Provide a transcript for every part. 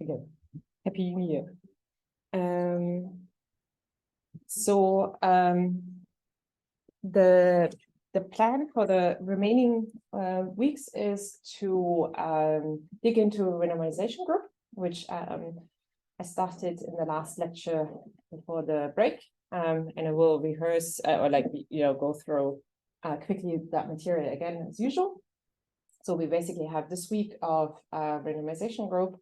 Again, Happy New Year. The plan for the remaining weeks is to dig into a renormalization group, which I started in the last lecture before the break, and I will rehearse or go through quickly that material again as usual. So we basically have this week of renormalization group,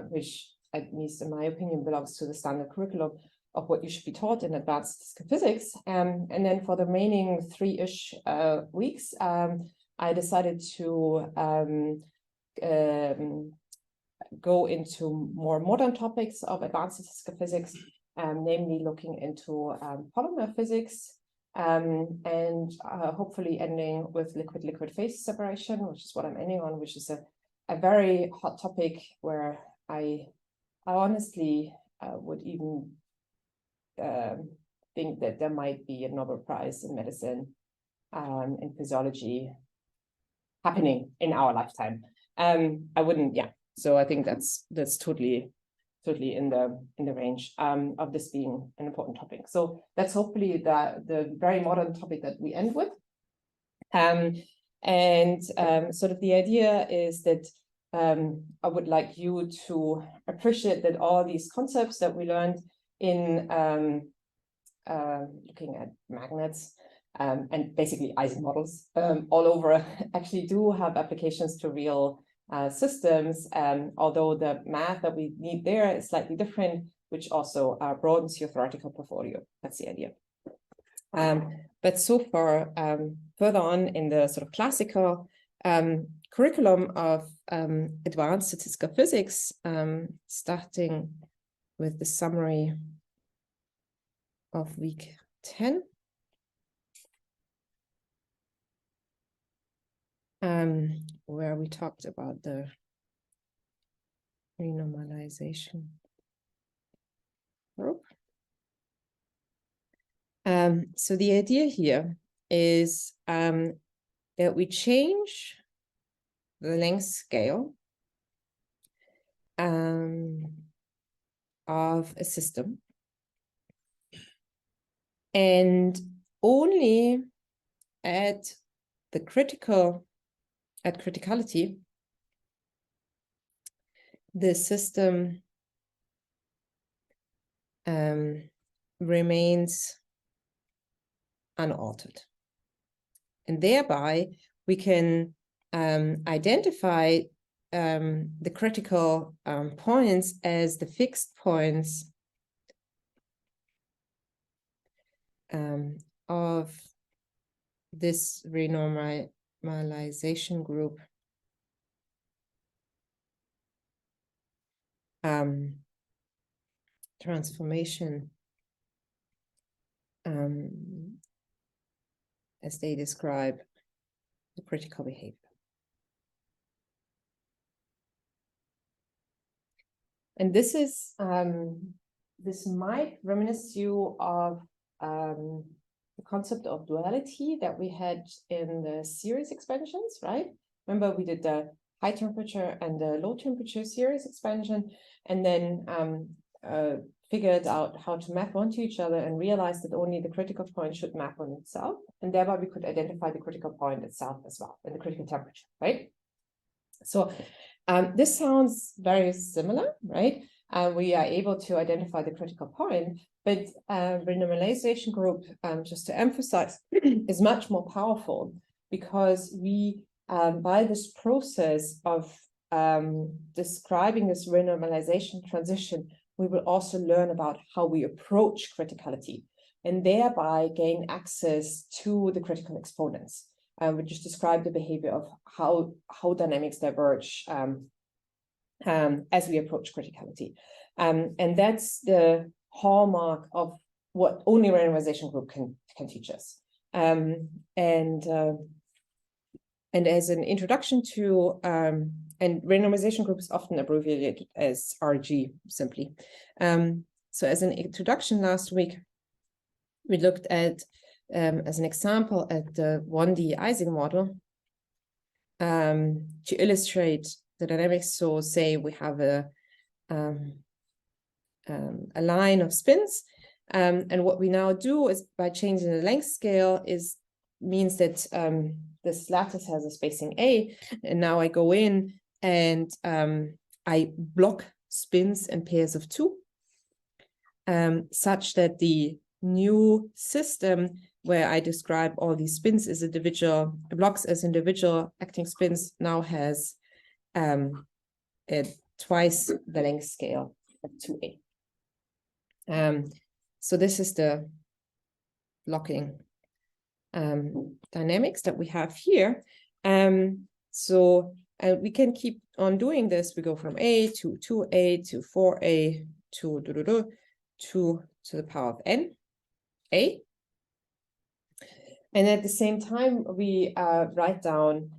which, at least in my opinion, belongs to the standard curriculum of what you should be taught in advanced statistical physics. And then for the remaining 3-ish weeks, I decided to go into more modern topics of advanced statistical physics, namely looking into polymer physics, and hopefully ending with liquid-liquid phase separation, which is what I'm ending on, which is a very hot topic where I honestly would even think that there might be a Nobel Prize in medicine in physiology happening in our lifetime. I wouldn't, yeah. So I think that's totally in the range of this being an important topic. So that's hopefully the very modern topic that we end with. Sort of the idea is that I would like you to appreciate that all these concepts that we learned in looking at magnets and basically Ising models all over actually do have applications to real systems, although the math that we need there is slightly different, which also broadens your theoretical portfolio. That's the idea. But so far, further on in the sort of classical curriculum of advanced statistical physics, starting with the summary of week 10. Where we talked about the renormalization group. So the idea here is that we change the length scale of a system, and only at criticality, the system remains unaltered. And thereby, we can identify the critical points as the fixed points of this renormalization group transformation as they describe the critical behavior. And this is this might reminisce you of the concept of duality that we had in the series expansions, right? Remember, we did the high temperature and the low temperature series expansion, and then figured out how to map onto each other and realized that only the critical point should map on itself, and thereby we could identify the critical point itself as well, and the critical temperature, right? So this sounds very similar, right? We are able to identify the critical point, but renormalization group, just to emphasize, is much more powerful because we, by this process of describing this renormalization transition, we will also learn about how we approach criticality and thereby gain access to the critical exponents. We just describe the behavior of how dynamics diverge as we approach criticality. And that's the hallmark of what only renormalization group can teach us. And as an introduction to, and renormalization group is often abbreviated as RG simply. So as an introduction last week, we looked at, as an example, at the 1D Ising model, to illustrate the dynamics. So say we have a line of spins, and what we now do is by changing the length scale means that this lattice has a spacing A, and now I go in and I block spins in pairs of 2, such that the new system where I describe all these spins as individual blocks as individual acting spins now has twice the length scale of 2A. So this is the blocking dynamics that we have here. So we can keep on doing this. We go from A to 2A to 4A to 2 to the power of n, A. And at the same time, we write down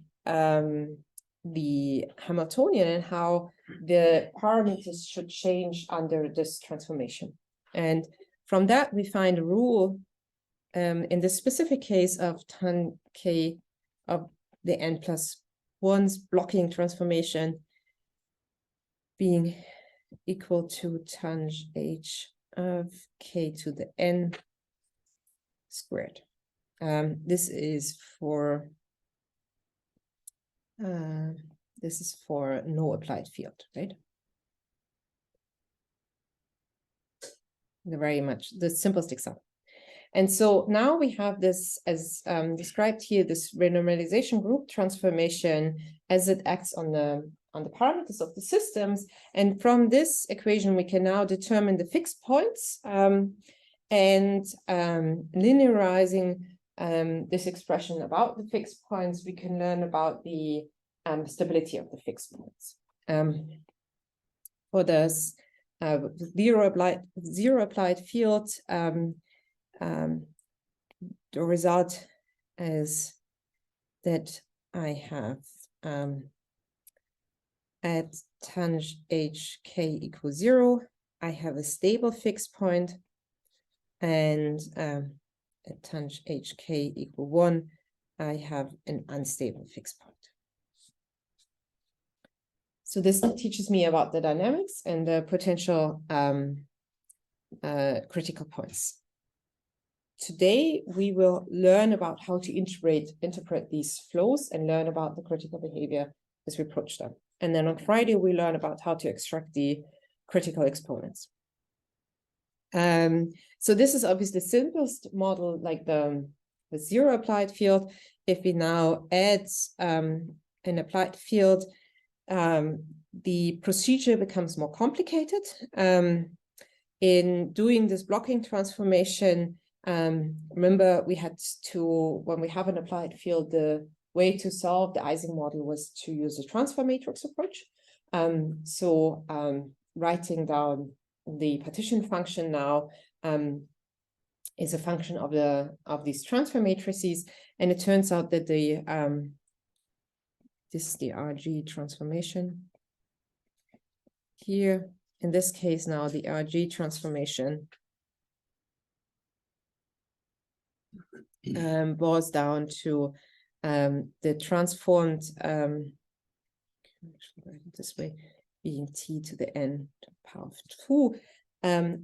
the Hamiltonian and how the parameters should change under this transformation. And from that, we find a rule in this specific case of tan k of the n+1's blocking transformation being equal to tan h of k to the n squared. This is for no applied field, right? The simplest example. And so now we have this as described here, this renormalization group transformation as it acts on the parameters of the systems. And from this equation, we can now determine the fixed points and linearizing this expression about the fixed points, we can learn about the stability of the fixed points. For this zero applied field, the result is that I have at tanh hk equals 0, I have a stable fixed point, and at tanh hk equal 1, I have an unstable fixed point. So this teaches me about the dynamics and the potential critical points. Today, we will learn about how to interpret these flows and learn about the critical behavior as we approach them. And then on Friday, we learn about how to extract the critical exponents. So this is obviously the simplest model, like the zero applied field. If we now add an applied field, the procedure becomes more complicated. In doing this blocking transformation, remember we had to, when we have an applied field, the way to solve the Ising model was to use a transfer matrix approach. Writing down the partition function now is a function of these transfer matrices, and it turns out that the this is the RG transformation here. In this case now, the RG transformation boils down to the transformed, this way, being t to the n to the power of 2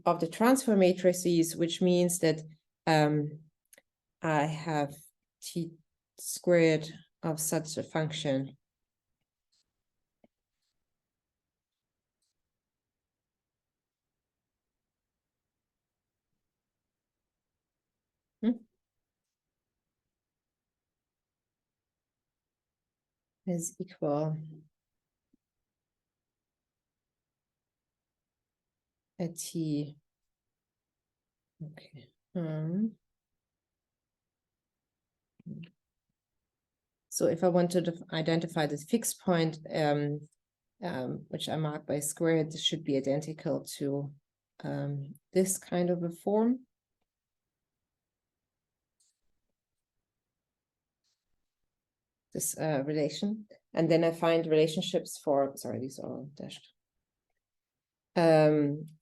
of the transfer matrices, which means that I have t squared of such a function is equal at t. Okay. So if I want to identify this fixed point, which I mark by squared, this should be identical to this kind of a form. This relation. And then I find relationships for, sorry, these are all dashed.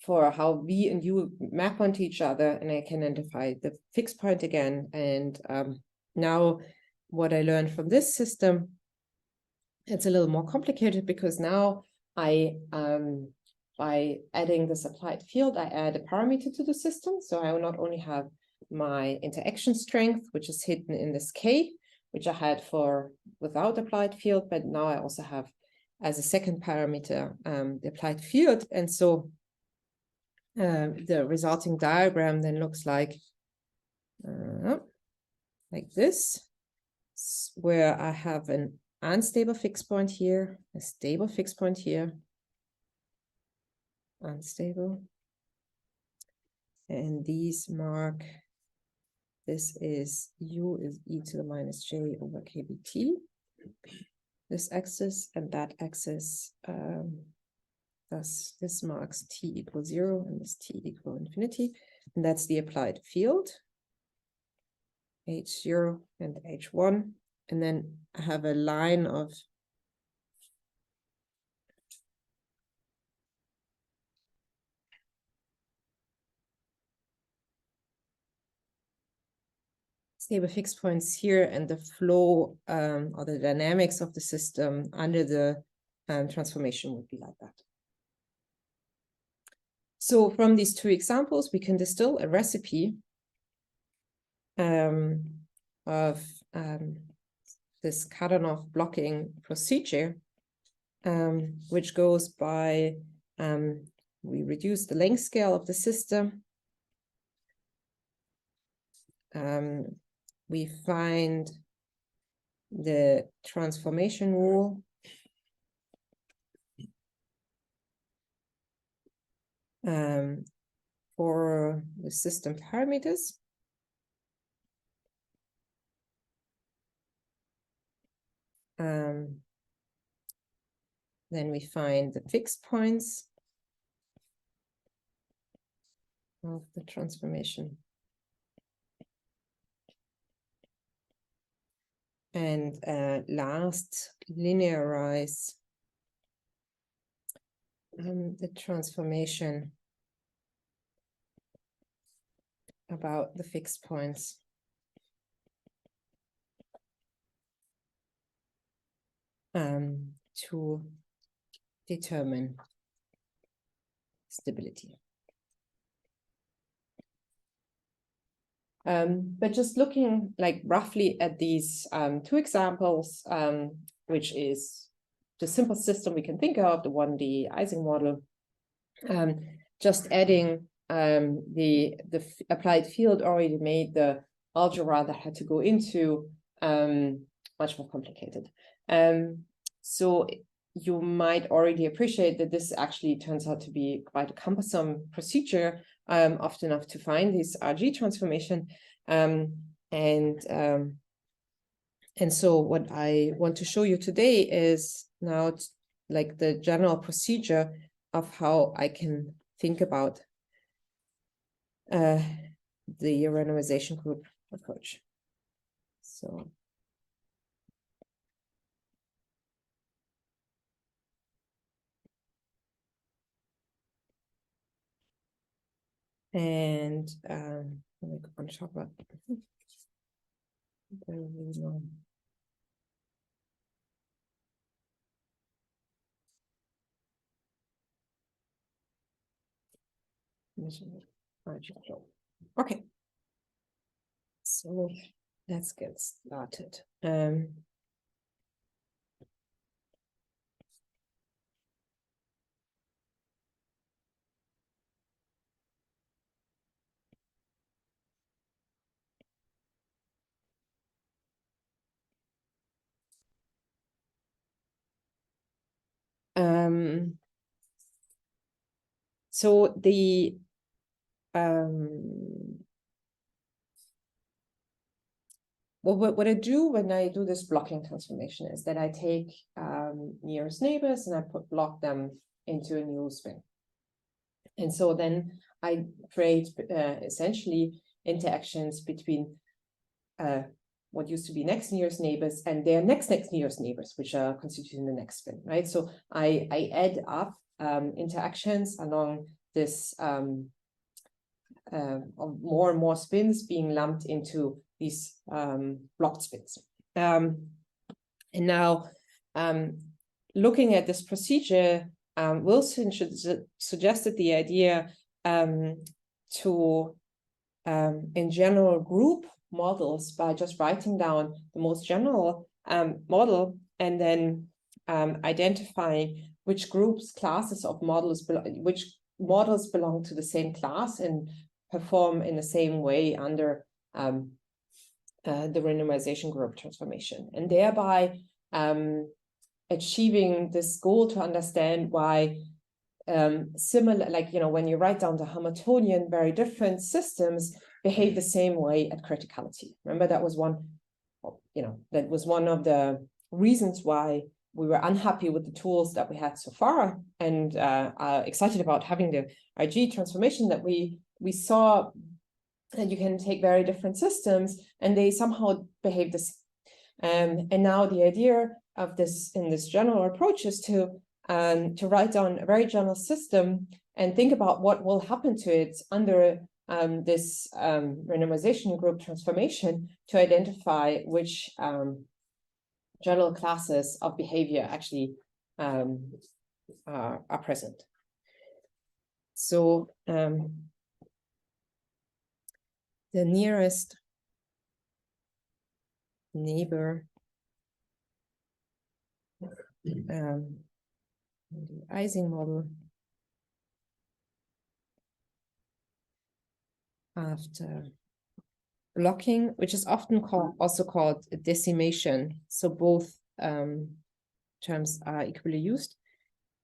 For how V and U map onto each other, and I can identify the fixed point again. And now what I learned from this system it's a little more complicated because now I, by adding this applied field, I add a parameter to the system. So I will not only have my interaction strength, which is hidden in this K, which I had for without applied field, but now I also have as a second parameter the applied field. And so the resulting diagram then looks like this, where I have an unstable fixed point here, a stable fixed point here, unstable. And these mark, this is U is e to the minus j over kbt, this axis, and that axis, thus this marks t equals 0 and this t equal infinity. And that's the applied field, H0 and H1. And then I have a line of stable fixed points here, and the flow or the dynamics of the system under the transformation would be like that. So from these two examples, we can distill a recipe of this Kadanoff blocking procedure, which goes by, we reduce the length scale of the system. We find the transformation rule for the system parameters. Then we find the fixed points of the transformation. And last, linearize the transformation about the fixed points. To determine stability. But just looking like roughly at these two examples, which is the simple system we can think of, the 1D Ising model, just adding the applied field already made the algebra that had to go into much more complicated. So you might already appreciate that this actually turns out to be quite a cumbersome procedure, often enough to find this RG transformation. And so what I want to show you today is now like the general procedure of how I can think about the renormalization group approach. So. And let me go on top of okay, so let's get started. So the well, what I do when I do this blocking transformation is that I take nearest neighbors and I block them into a new spin. And so then I create essentially interactions between what used to be next nearest neighbors and their next nearest neighbors, which are constituting the next spin, right? So I add up interactions along this of more and more spins being lumped into these blocked spins. And now looking at this procedure, Wilson suggested the idea to, in general, group models by just writing down the most general model and then identifying which groups, classes of models, which models belong to the same class and perform in the same way under the renormalization group transformation, and thereby achieving this goal to understand why similar, like, when you write down the Hamiltonian, very different systems behave the same way at criticality. Remember, that was one of the reasons why we were unhappy with the tools that we had so far, and are excited about having the RG transformation, that we saw that you can take very different systems and they somehow behave the same. And now the idea of this, in this general approach, is to write down a very general system and think about what will happen to it under this renormalization group transformation, to identify which general classes of behavior actually are present. So the nearest neighbor, the Ising model, after blocking, which is often also called decimation, so both terms are equally used,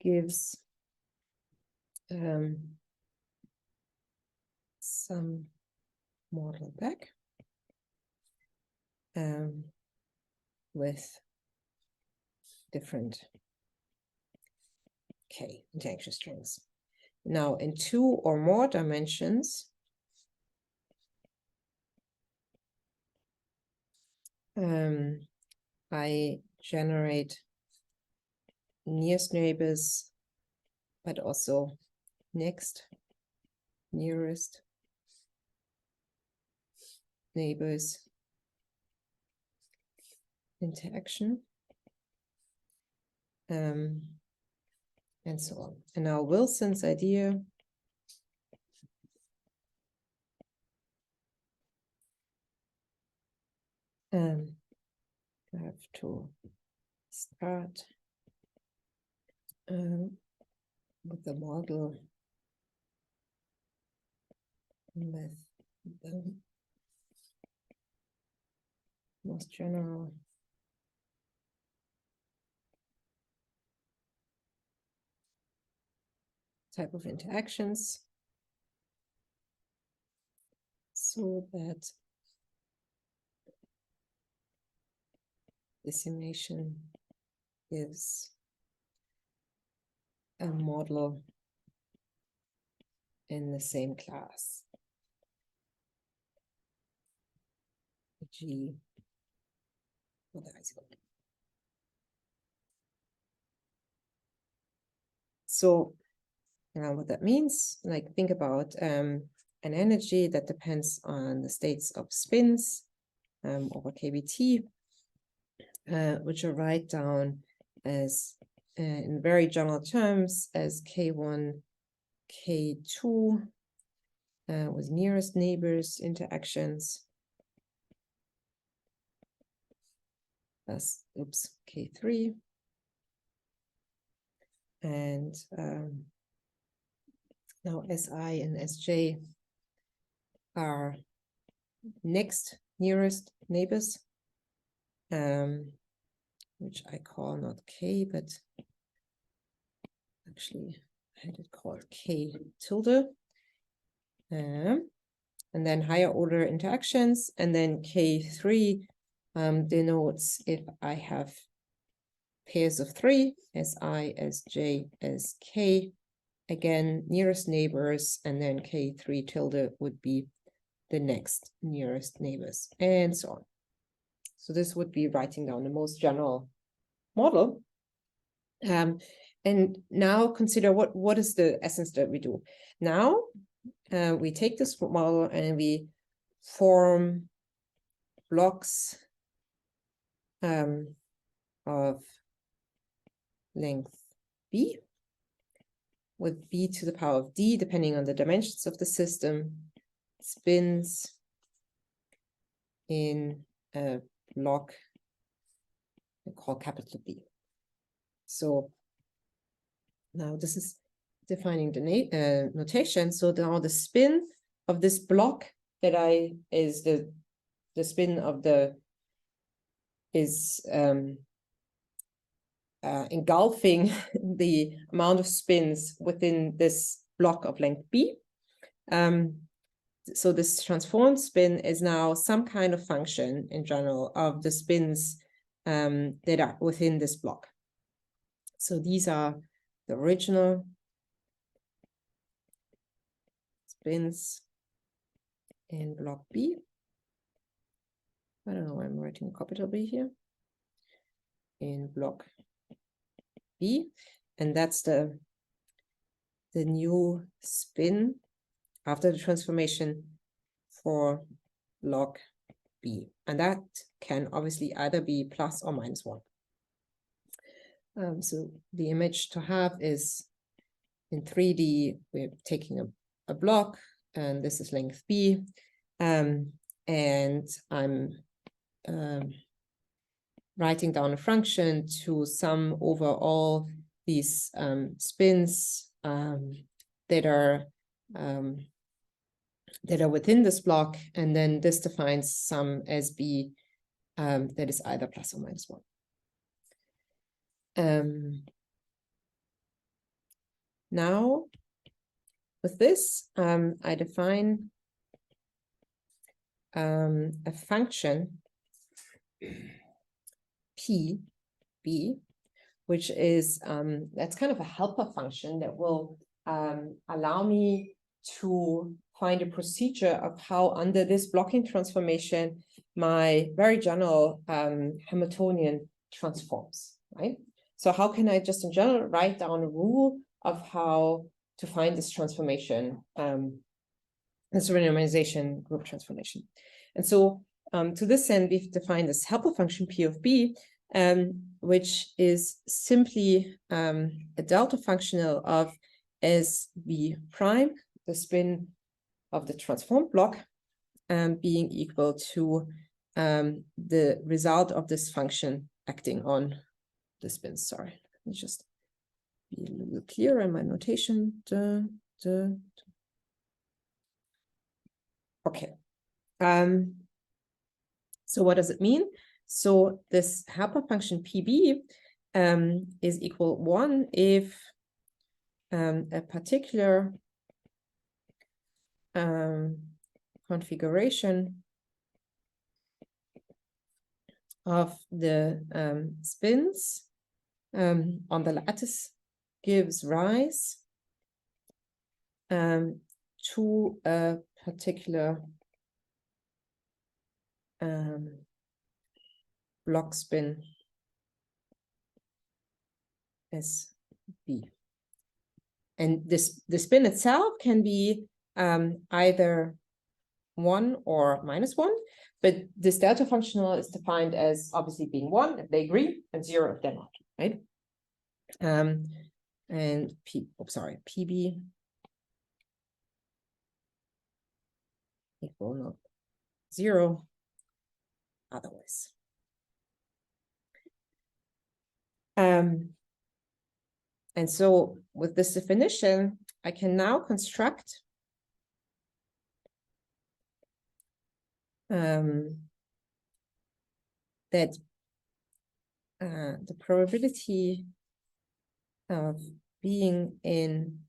gives some model back with different K interaction strings. Now, in 2 or more dimensions, I generate nearest neighbors, but also next nearest neighbors interaction, and so on. And now Wilson's idea I have to start with the model with the most general type of interactions, so that decimation is a model in the same class. G for the Ising. So what that means, like, think about an energy that depends on the states of spins over KBT, which I write down as in very general terms as K1, K2 with nearest neighbors interactions. That's, K3. And now SI and SJ are next nearest neighbors, which I call not K, but actually I had it called K tilde. And then higher order interactions, and then K3 denotes if I have pairs of 3, SI, SJ, SK, again, nearest neighbors, and then K3 tilde would be the next nearest neighbors, and so on. So this would be writing down the most general model. And now consider what is the essence that we do. Now we take this model and we form blocks of length b, with b to the power of d, depending on the dimensions of the system, spins in a block we call capital B. So now this is defining the notation. So now the spin of this block that is the spin of the engulfing the amount of spins within this block of length b. So this transformed spin is now some kind of function in general of the spins that are within this block. So these are the original spins in block B. I don't know why I'm writing capital B here. In block B. And that's the new spin after the transformation for block B. And that can obviously either be plus or minus 1. So the image to have is in 3D, we're taking a block, and this is length B. And I'm writing down a function to sum over all these spins that are within this block, and then this defines sum as B that is either plus or minus 1. Now, with this, I define a function PB, which is, that's kind of a helper function that will allow me to find a procedure of how under this blocking transformation, my very general Hamiltonian transforms, right? So how can I just in general write down a rule of how to find this transformation, this renormalization group transformation? And so to this end, we've defined this helper function P of B, which is simply a delta functional of SB prime, the spin of the transformed block, being equal to the result of this function acting on the spins. Sorry, let me just be a little clearer in my notation. Okay. So what does it mean? So this helper function PB is equal 1 if a particular configuration of the spins on the lattice gives rise to a particular block spin SB. And the spin itself can be either 1 or minus 1, but this delta functional is defined as obviously being 1 if they agree and 0 if they're not, right? And PB equal not 0 otherwise. And so with this definition, I can now construct that the probability of being in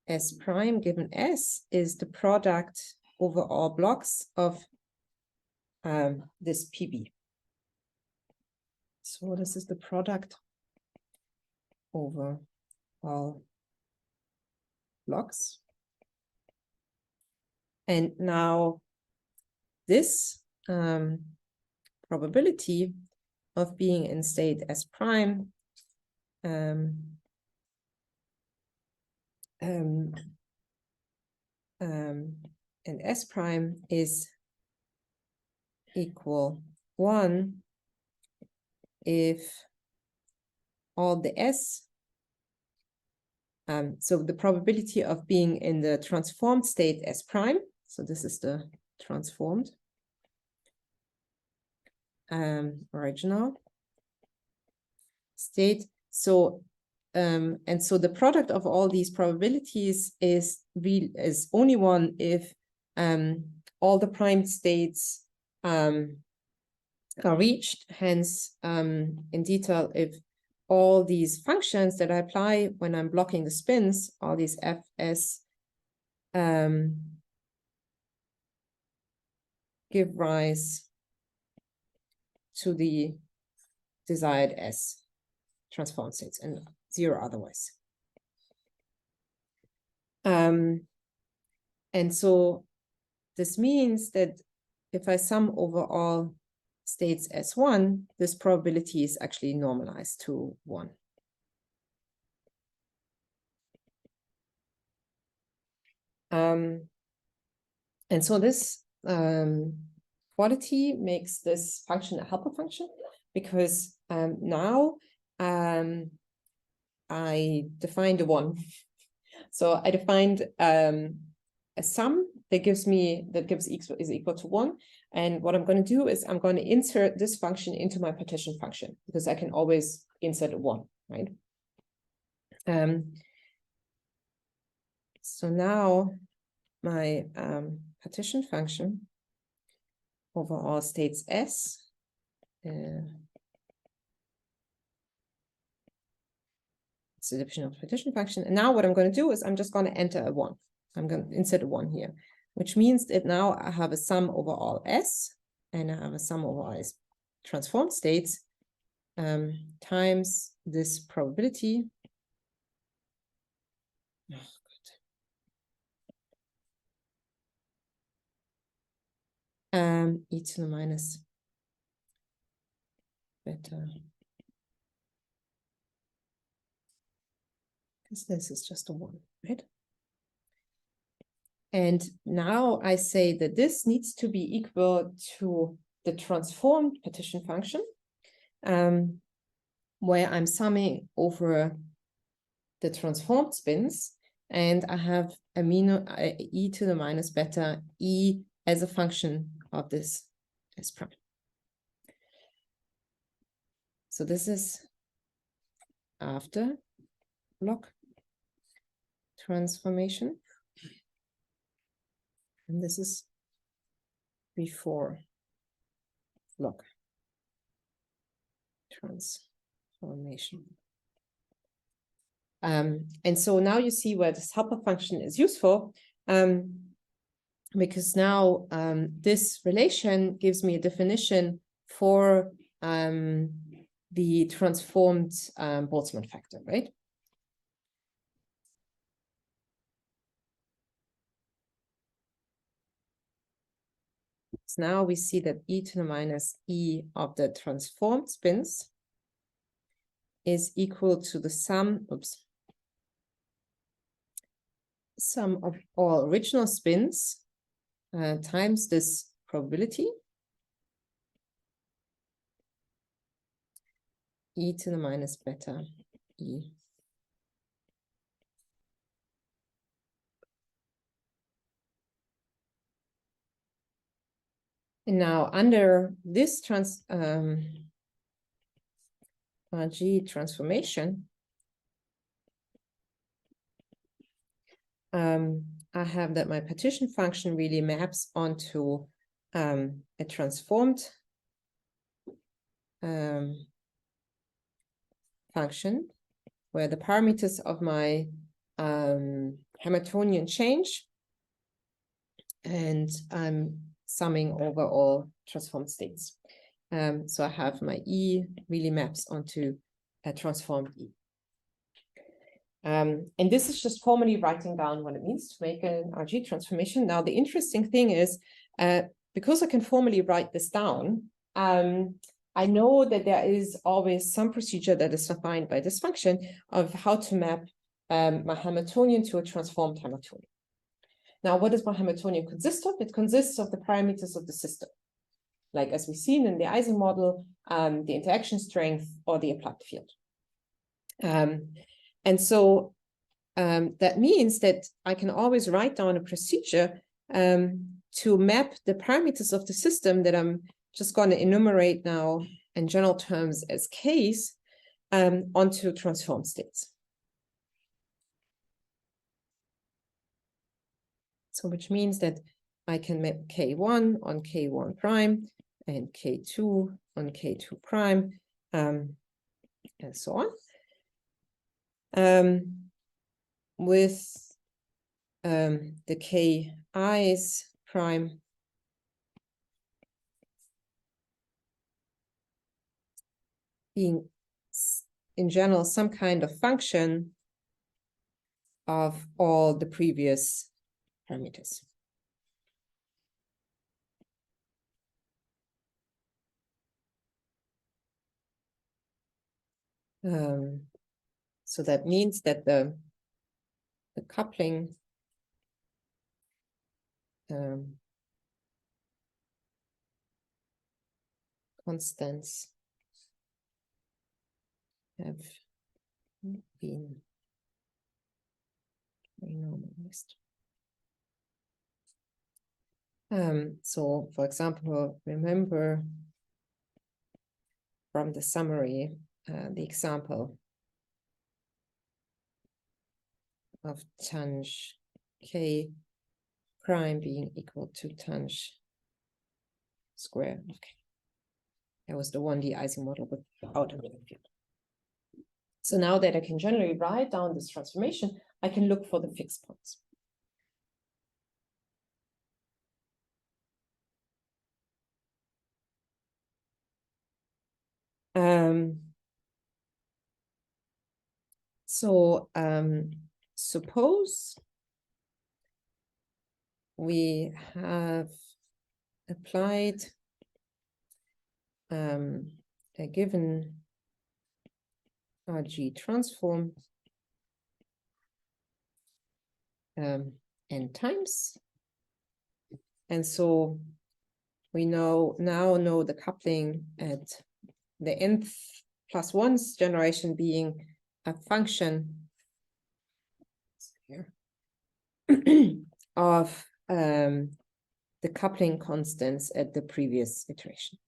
S prime given S is the product over all blocks of this PB. So this is the product over all blocks. And now this probability of being in state S prime and S prime is equal 1 if all the S. So the probability of being in the transformed state S prime. So this is the transformed original state. So and so the product of all these probabilities is only one if all the prime states are reached. Hence, in detail, if all these functions that I apply when I'm blocking the spins, all these Fs give rise to the desired S transform states and zero otherwise. And so this means that if I sum over all states S1, this probability is actually normalized to 1. And so this quality makes this function a helper function, because now I defined a 1. So I defined a sum that gives is equal to 1. And what I'm going to do is I'm going to insert this function into my partition function, because I can always insert a 1, right? So now my partition function over all states S it's a definition of partition function. And now what I'm going to do is I'm just going to enter a 1. I'm going to insert a 1 here, which means that now I have a sum over all S, and I have a sum over all S transformed states times this probability. E to the minus beta. Because this is just a 1, right? And now I say that this needs to be equal to the transformed partition function, where I'm summing over the transformed spins, and I have e to the minus beta e as a function of this S prime. So this is after block transformation, and this is before block transformation. And so now you see where this helper function is useful, because now this relation gives me a definition for the transformed Boltzmann factor, right? So now we see that e to the minus e of the transformed spins is equal to the sum of all original spins times this probability, e to the minus beta e. And now under this G transformation, I have that my partition function really maps onto a transformed function where the parameters of my Hamiltonian change, and I'm summing over all transformed states. So I have my E really maps onto a transformed E. And this is just formally writing down what it means to make an RG transformation. Now, the interesting thing is, because I can formally write this down, I know that there is always some procedure that is defined by this function of how to map my Hamiltonian to a transformed Hamiltonian. Now, what does my Hamiltonian consist of? It consists of the parameters of the system, like as we've seen in the Ising model, the interaction strength or the applied field. And so that means that I can always write down a procedure to map the parameters of the system that I'm just going to enumerate now in general terms as K's onto transform states. So which means that I can map K1 on K1 prime and K2 on K2 prime, and so on. With the Ki's prime being in general some kind of function of all the previous parameters. So that means that the coupling constants have been renormalized. So, for example, remember from the summary the example of tanh K prime being equal to tanh square. Okay. That was the 1D Ising model without a middle field. So now that I can generally write down this transformation, I can look for the fixed points. Suppose we have applied a given RG transform n times. And so we now know the coupling at the nth plus 1's generation being a function here of the coupling constants at the previous iteration.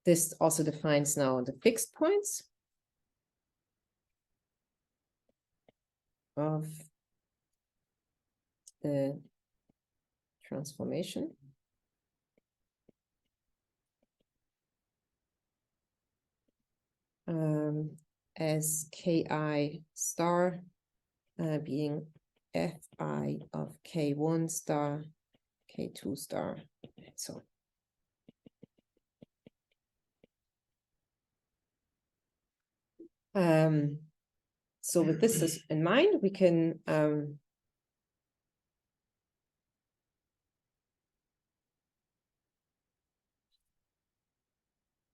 This also defines now the fixed points of the transformation. As Ki star being Fi of K1 star, K2 star, and so on. So with this in mind, we can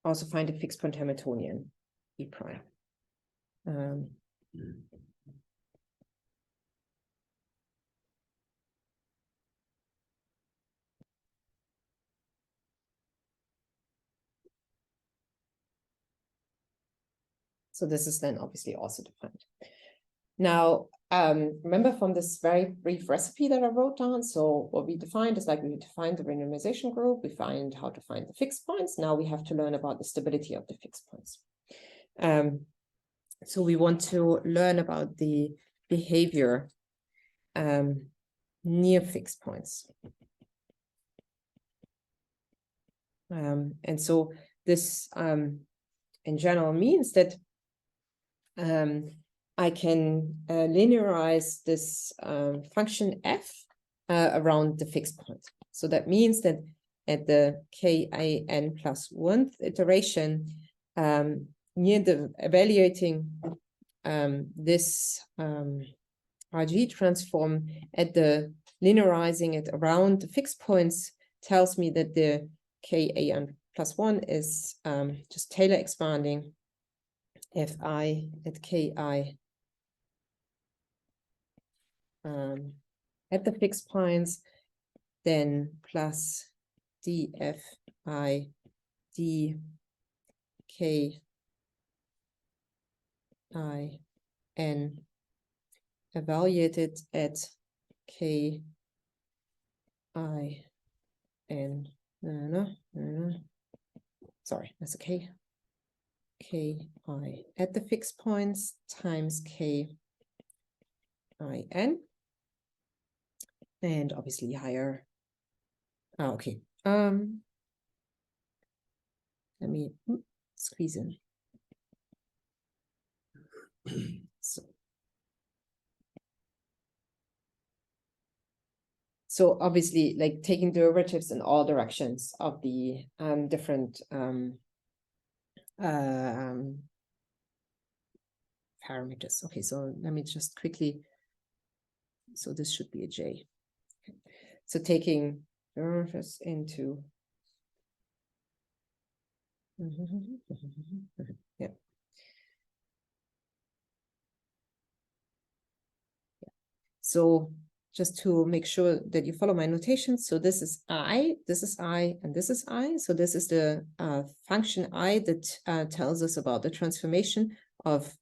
also find a fixed point Hamiltonian E prime. So this is then obviously also defined. Now, remember from this very brief recipe that I wrote down, so what we defined is like we defined the renormalization group, we find how to find the fixed points. Now we have to learn about the stability of the fixed points. So we want to learn about the behavior near fixed points. And so this in general means that I can linearize this function f around the fixed point. So that means that at the Kin plus 1th iteration, near the evaluating this RG transform at the linearizing it around the fixed points tells me that the Kan plus 1 is just Taylor expanding Fi at Ki at the fixed points, then plus dFi d k I n evaluated at k I n sorry, that's okay. K I at the fixed points times k I n, and obviously higher. Oh, okay. Let me squeeze in. So obviously, like taking derivatives in all directions of the different parameters. Okay, so let me just quickly. So this should be a j. Okay. So taking derivatives into. Yeah. So just to make sure that you follow my notation. So this is I, and this is I. So this is the function I that tells us about the transformation of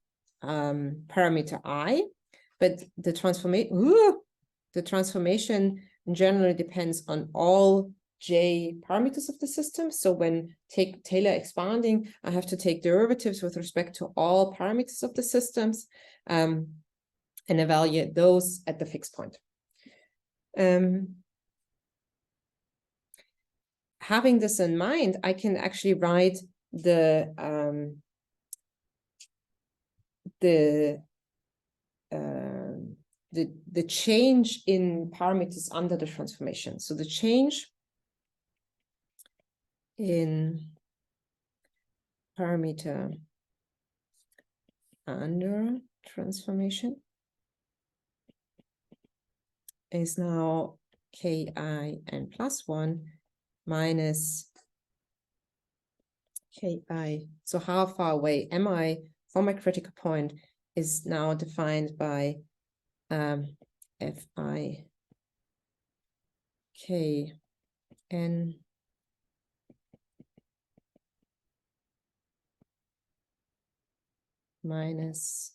parameter I, but the transformation generally depends on all j parameters of the system. So when take Taylor expanding, I have to take derivatives with respect to all parameters of the systems. And evaluate those at the fixed point. Having this in mind, I can actually write the change in parameters under the transformation. So the change in parameter under transformation is now ki n plus 1 minus ki. So how far away am I from my critical point is now defined by fi k n minus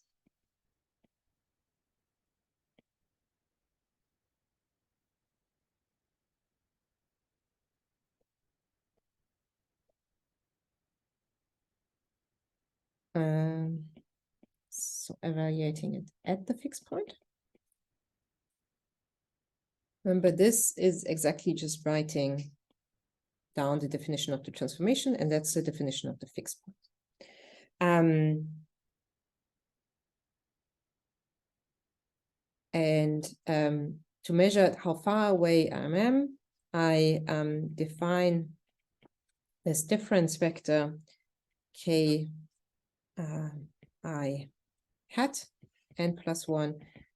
so evaluating it at the fixed point. Remember, this is exactly just writing down the definition of the transformation, and that's the definition of the fixed point. To measure how far away I am, I define this difference vector k I hat n plus 1,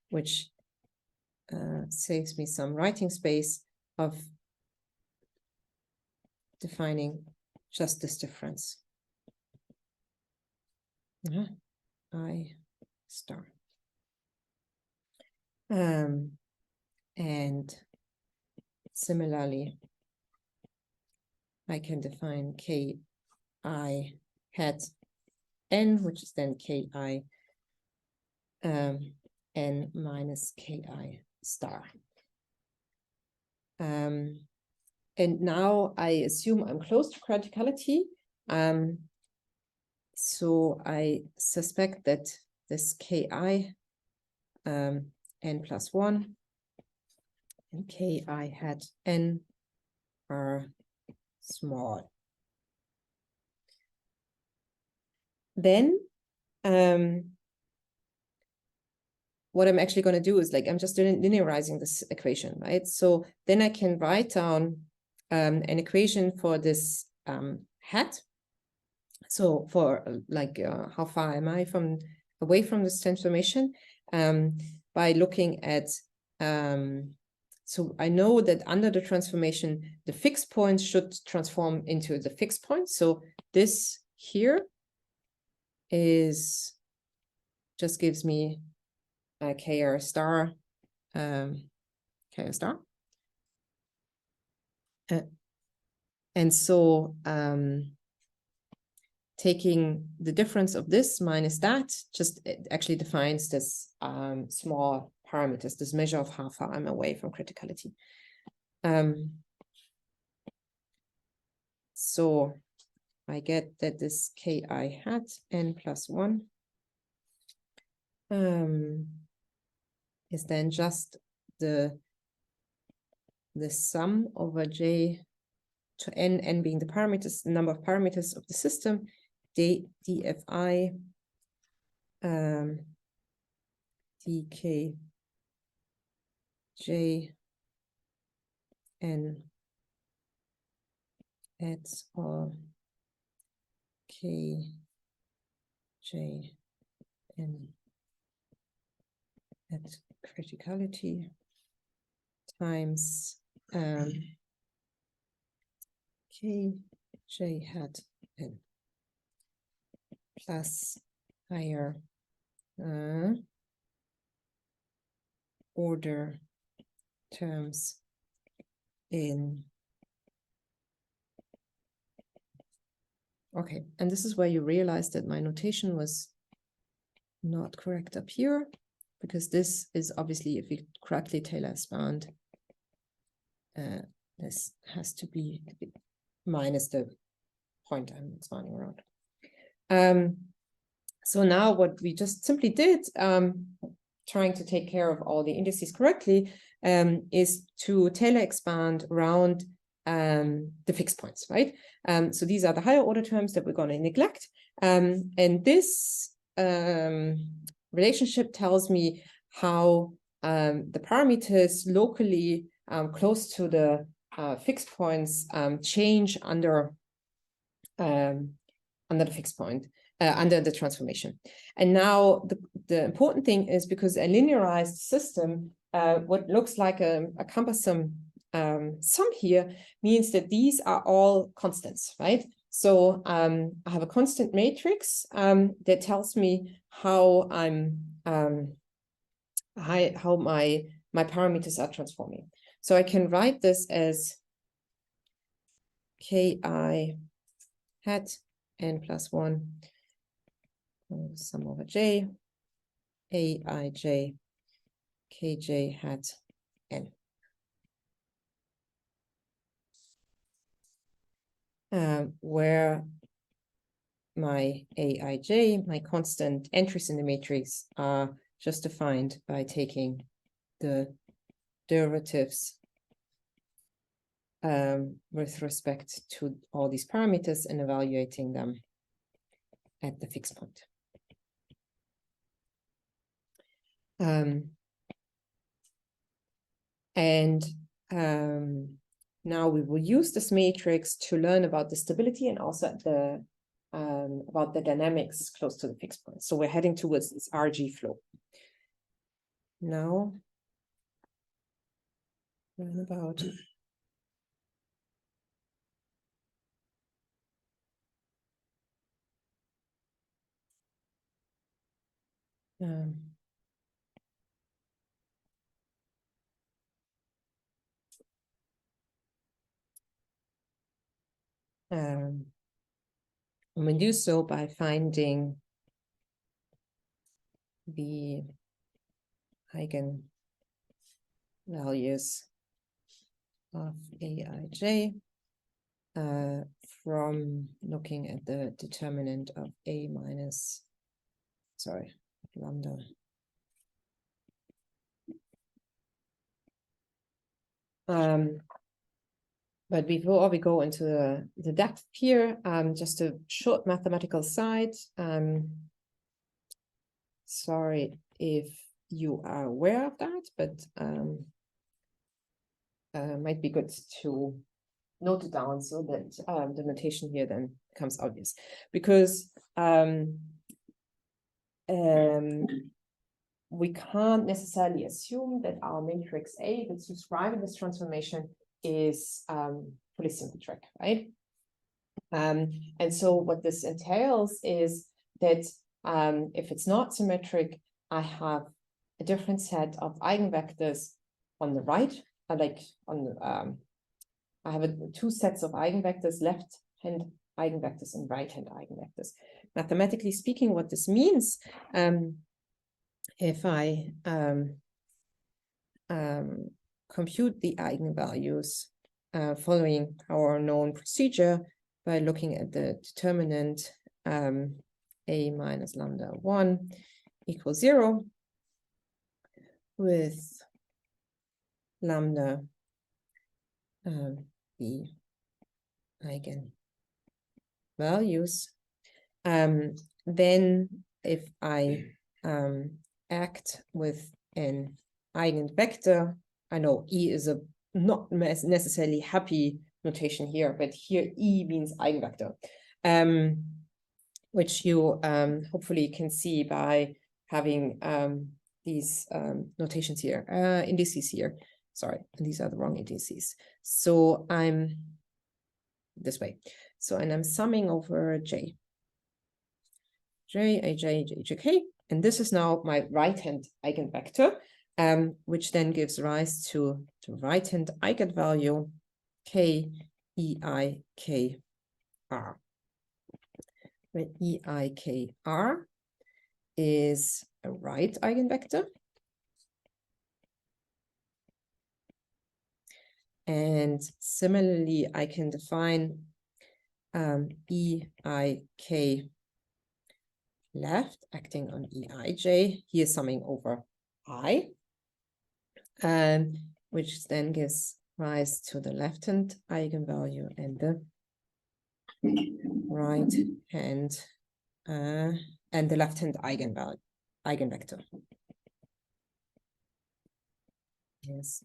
which saves me some writing space of defining just this difference. I star. And similarly, I can define ki hat n, which is then ki n minus ki star. And now I assume I'm close to criticality. So I suspect that this ki n plus 1 and ki hat n are small. Then what I'm actually going to do is, like, I'm just linearizing this equation, right? So then I can write down an equation for this hat. So for how far am I away from this transformation, by looking at, so I know that under the transformation, the fixed points should transform into the fixed points. So this here just gives me a kr star, kr star. And so taking the difference of this minus that, just it actually defines this small parameters, this measure of how far I'm away from criticality. So I get that this ki hat n plus 1 is then just the sum over j to n being the parameters, the number of parameters of the system, dfi dk j n at or k j n at criticality times k j hat n plus higher order terms in. Okay, and this is where you realize that my notation was not correct up here, because this is obviously, if we correctly Taylor expand, this has to be minus the point I'm expanding around. So now what we just simply did, trying to take care of all the indices correctly, is to Taylor expand around the fixed points, right? So these are the higher order terms that we're going to neglect. And this relationship tells me how the parameters locally close to the fixed points change under the fixed point, under the transformation. And now the important thing is, because a linearized system, what looks like a cumbersome sum here means that these are all constants, right? So I have a constant matrix that tells me how how my parameters are transforming. So I can write this as ki hat n plus 1 sum over j aij kj hat n. Where my aij, my constant entries in the matrix, are just defined by taking the derivatives with respect to all these parameters and evaluating them at the fixed point. Now we will use this matrix to learn about the stability and also about the dynamics close to the fixed point. So we're heading towards this RG flow. Now, learn about and we do so by finding the eigenvalues of aij from looking at the determinant of a minus, sorry, lambda. But before we go into the depth here, just a short mathematical side. Sorry if you are aware of that, but might be good to note it down so that the notation here then becomes obvious. Because we can't necessarily assume that our matrix A that's describing this transformation is fully symmetric, right? And so what this entails is that if it's not symmetric, I have a different set of eigenvectors on the right, like on the, I have two sets of eigenvectors, left hand eigenvectors and right-hand eigenvectors. Mathematically speaking, what this means, if I compute the eigenvalues following our known procedure by looking at the determinant a minus lambda 1 equals 0 with lambda the eigenvalues, then if I act with an eigenvector, I know E is a not necessarily happy notation here, but here E means eigenvector, which you hopefully can see by having these notations here, indices here. Sorry, these are the wrong indices. So I'm this way. So, and I'm summing over J, J, and this is now my right-hand eigenvector, which then gives rise to the right-hand eigenvalue K, EI, K, R. Where EI, K, R is a right eigenvector. And similarly, I can define EIK left acting on EIJ, here summing over I, which then gives rise to the left-hand eigenvalue and the right-hand and the left-hand eigenvector. Yes.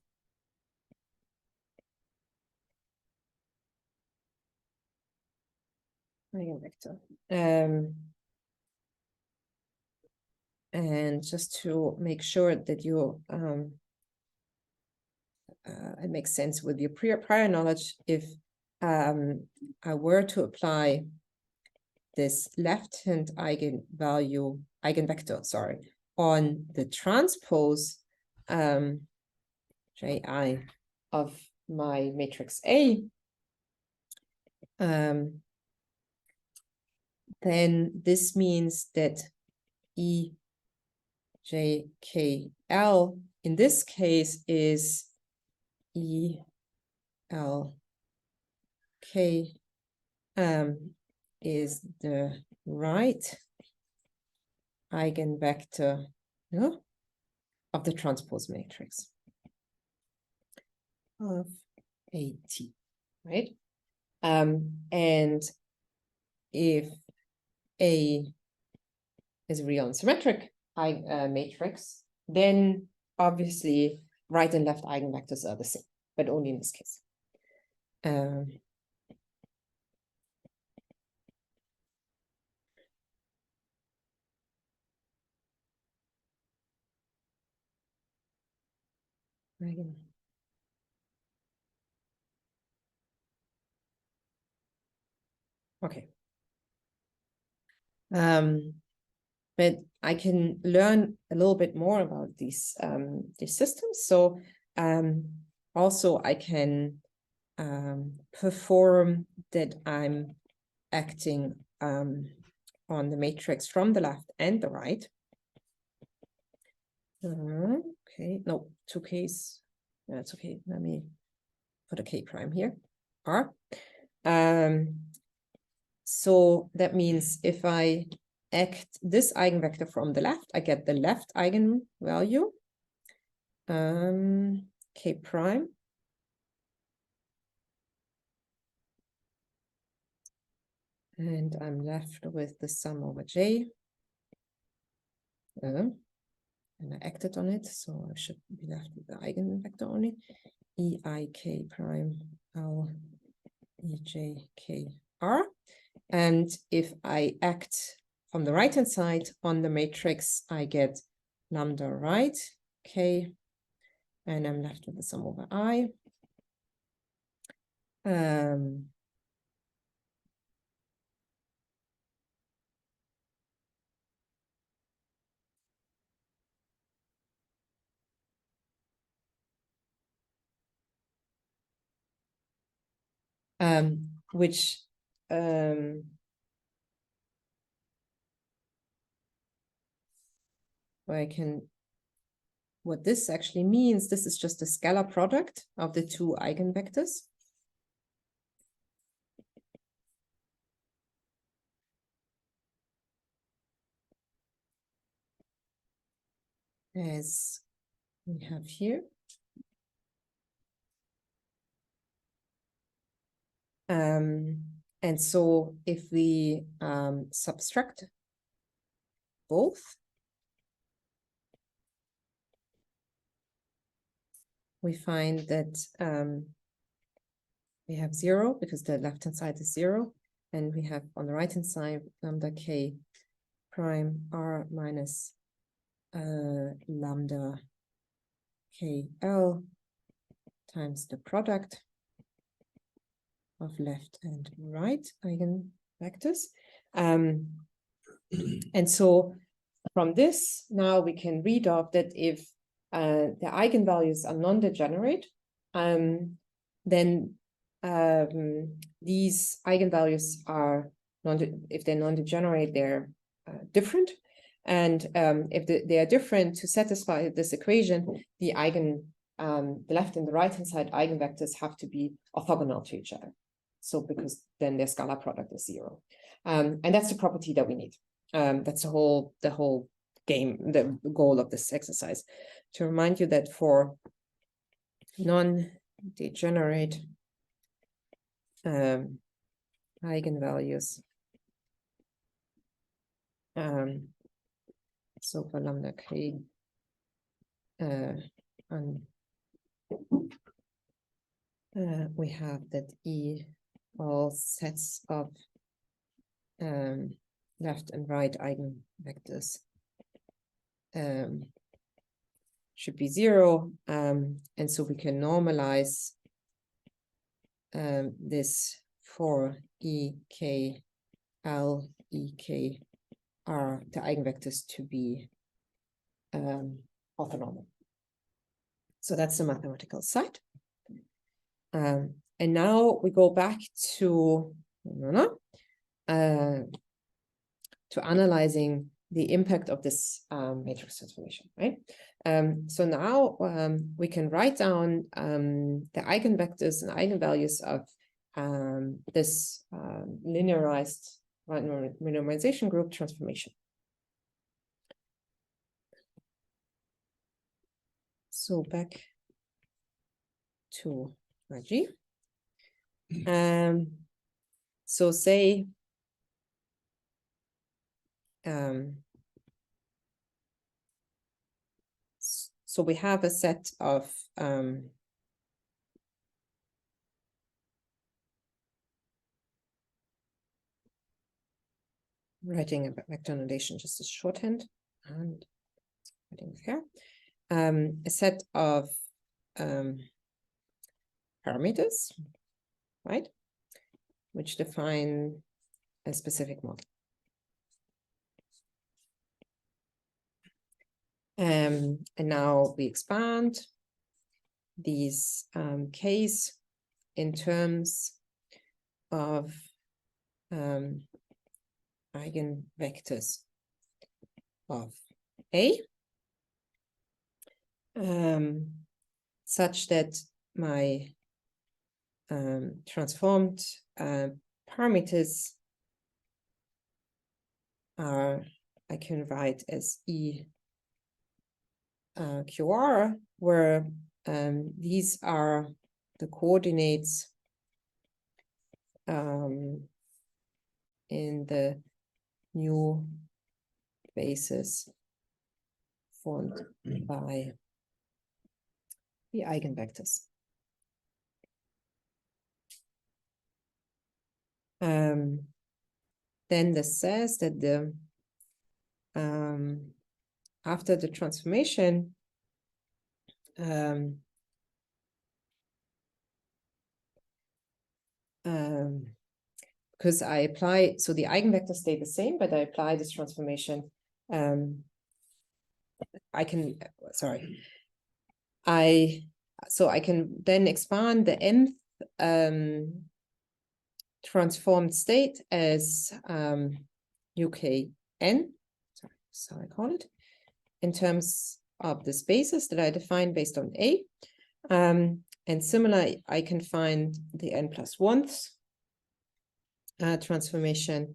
Eigenvector. And just to make sure that you it makes sense with your prior knowledge, if I were to apply this left-hand eigenvector, sorry, on the transpose Ji of my matrix A, then this means that EJKL in this case is ELK is the right eigenvector of the transpose matrix of AT, right? And if A is a real and symmetric matrix, then obviously right and left eigenvectors are the same, but only in this case. Okay. But I can learn a little bit more about these systems. So also I can perform that I'm acting on the matrix from the left and the right. Okay, no, 2Ks. That's okay. Let me put a K prime here. R. So that means if I act this eigenvector from the left, I get the left eigenvalue, K prime. And I'm left with the sum over J. And I acted on it, so I should be left with the eigenvector only. EIK prime L EJKR. And if I act from the right-hand side on the matrix, I get lambda right, K, and I'm left with the sum over I. Which where I can, what this actually means, this is just a scalar product of the two eigenvectors. As we have here. And so if we subtract both, we find that we have 0 because the left-hand side is 0. And we have on the right-hand side lambda k prime r minus lambda kl times the product of left and right eigenvectors. And so from this, now we can read off that if the eigenvalues are non-degenerate, then these eigenvalues are, if they're non-degenerate, they're different. And if they are different, to satisfy this equation, the left and the right-hand side eigenvectors have to be orthogonal to each other. So because then their scalar product is 0. And that's the property that we need. That's the whole game, the goal of this exercise. To remind you that for non-degenerate eigenvalues, so for lambda k we have that E all sets of left and right eigenvectors should be 0, and so we can normalize this for EK, L, EK, R, the eigenvectors to be orthonormal. So that's the mathematical side. And now we go back to analyzing the impact of this matrix transformation, right? So now we can write down the eigenvectors and eigenvalues of this linearized renormalization group transformation. So back to Raji. So say so we have a set of writing a vector notation just as shorthand and writing here. A set of parameters, right, which define a specific model. And now we expand these K's in terms of eigenvectors of A, such that my transformed parameters are, I can write as E QR, where these are the coordinates in the new basis formed by the eigenvectors. Then this says that the after the transformation, because I apply, so the eigenvectors stay the same, but I apply this transformation. I can, sorry, so I can then expand the nth transformed state as UKN, so I call it, in terms of the spaces that I define based on A. And similarly, I can find the n+1th transformation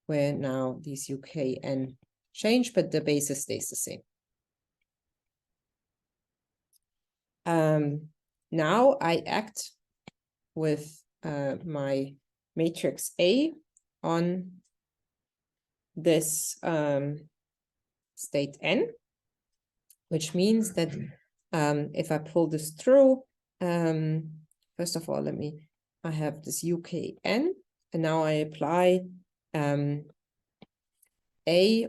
where now these UKN change, but the basis stays the same. Now I act with my matrix A on this state N, which means that if I pull this through, first of all, I have this UKN, and now I apply A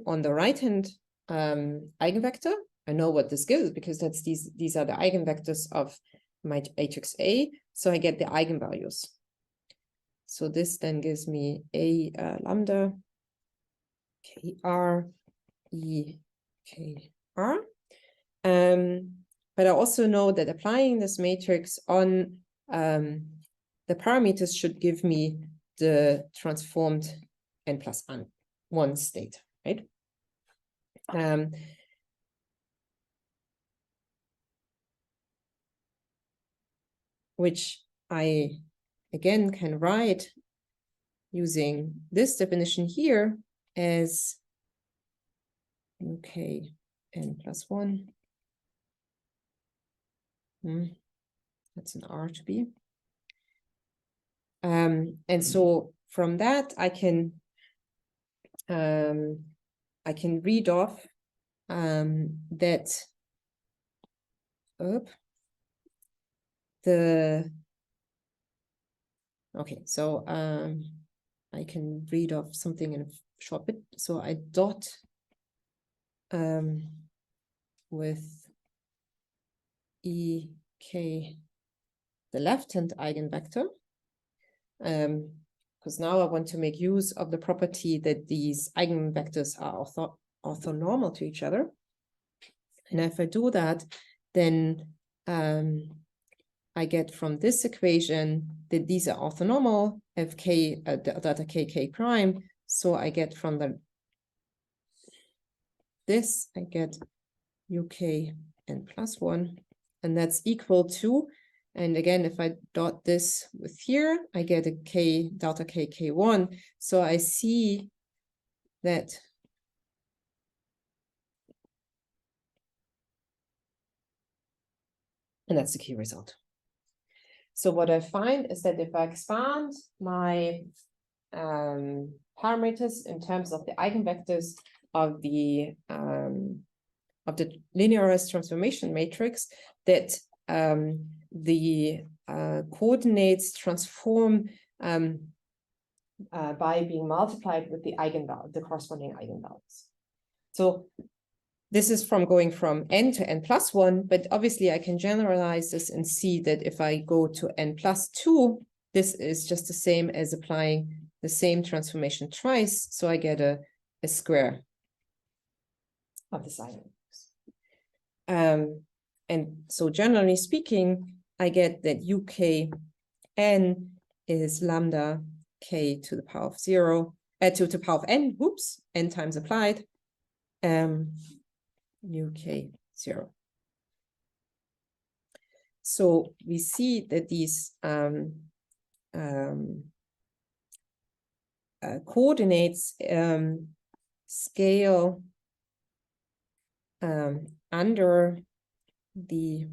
on the right-hand eigenvector. I know what this gives because that's these are the eigenvectors of my matrix A, so I get the eigenvalues. So this then gives me A lambda KR E KR. But I also know that applying this matrix on the parameters should give me the transformed n+1 state, right? Which I, again, can write using this definition here as UK n+1. That's an R to B. And so from that, I can read off that okay, so I can read off something in a short bit. So I dot with EK, the left-hand eigenvector, because now I want to make use of the property that these eigenvectors are orthonormal to each other. And if I do that, then I get from this equation that these are orthonormal if k delta k prime. So I get from this I get UK n+1, and that's equal to, and again, if I dot this with here, I get a k delta k1. So I see that and that's the key result. So what I find is that if I expand my parameters in terms of the eigenvectors of the linearized transformation matrix, that the coordinates transform by being multiplied with the eigenvalue, the corresponding eigenvalues. So this is from going from n to n+1, but obviously I can generalize this and see that if I go to n+2, this is just the same as applying the same transformation twice. So I get a square of this eigenvalues. And so generally speaking, I get that UKN is lambda k to the power of 0, to the power of n, n times applied, UK 0. So we see that these coordinates scale under the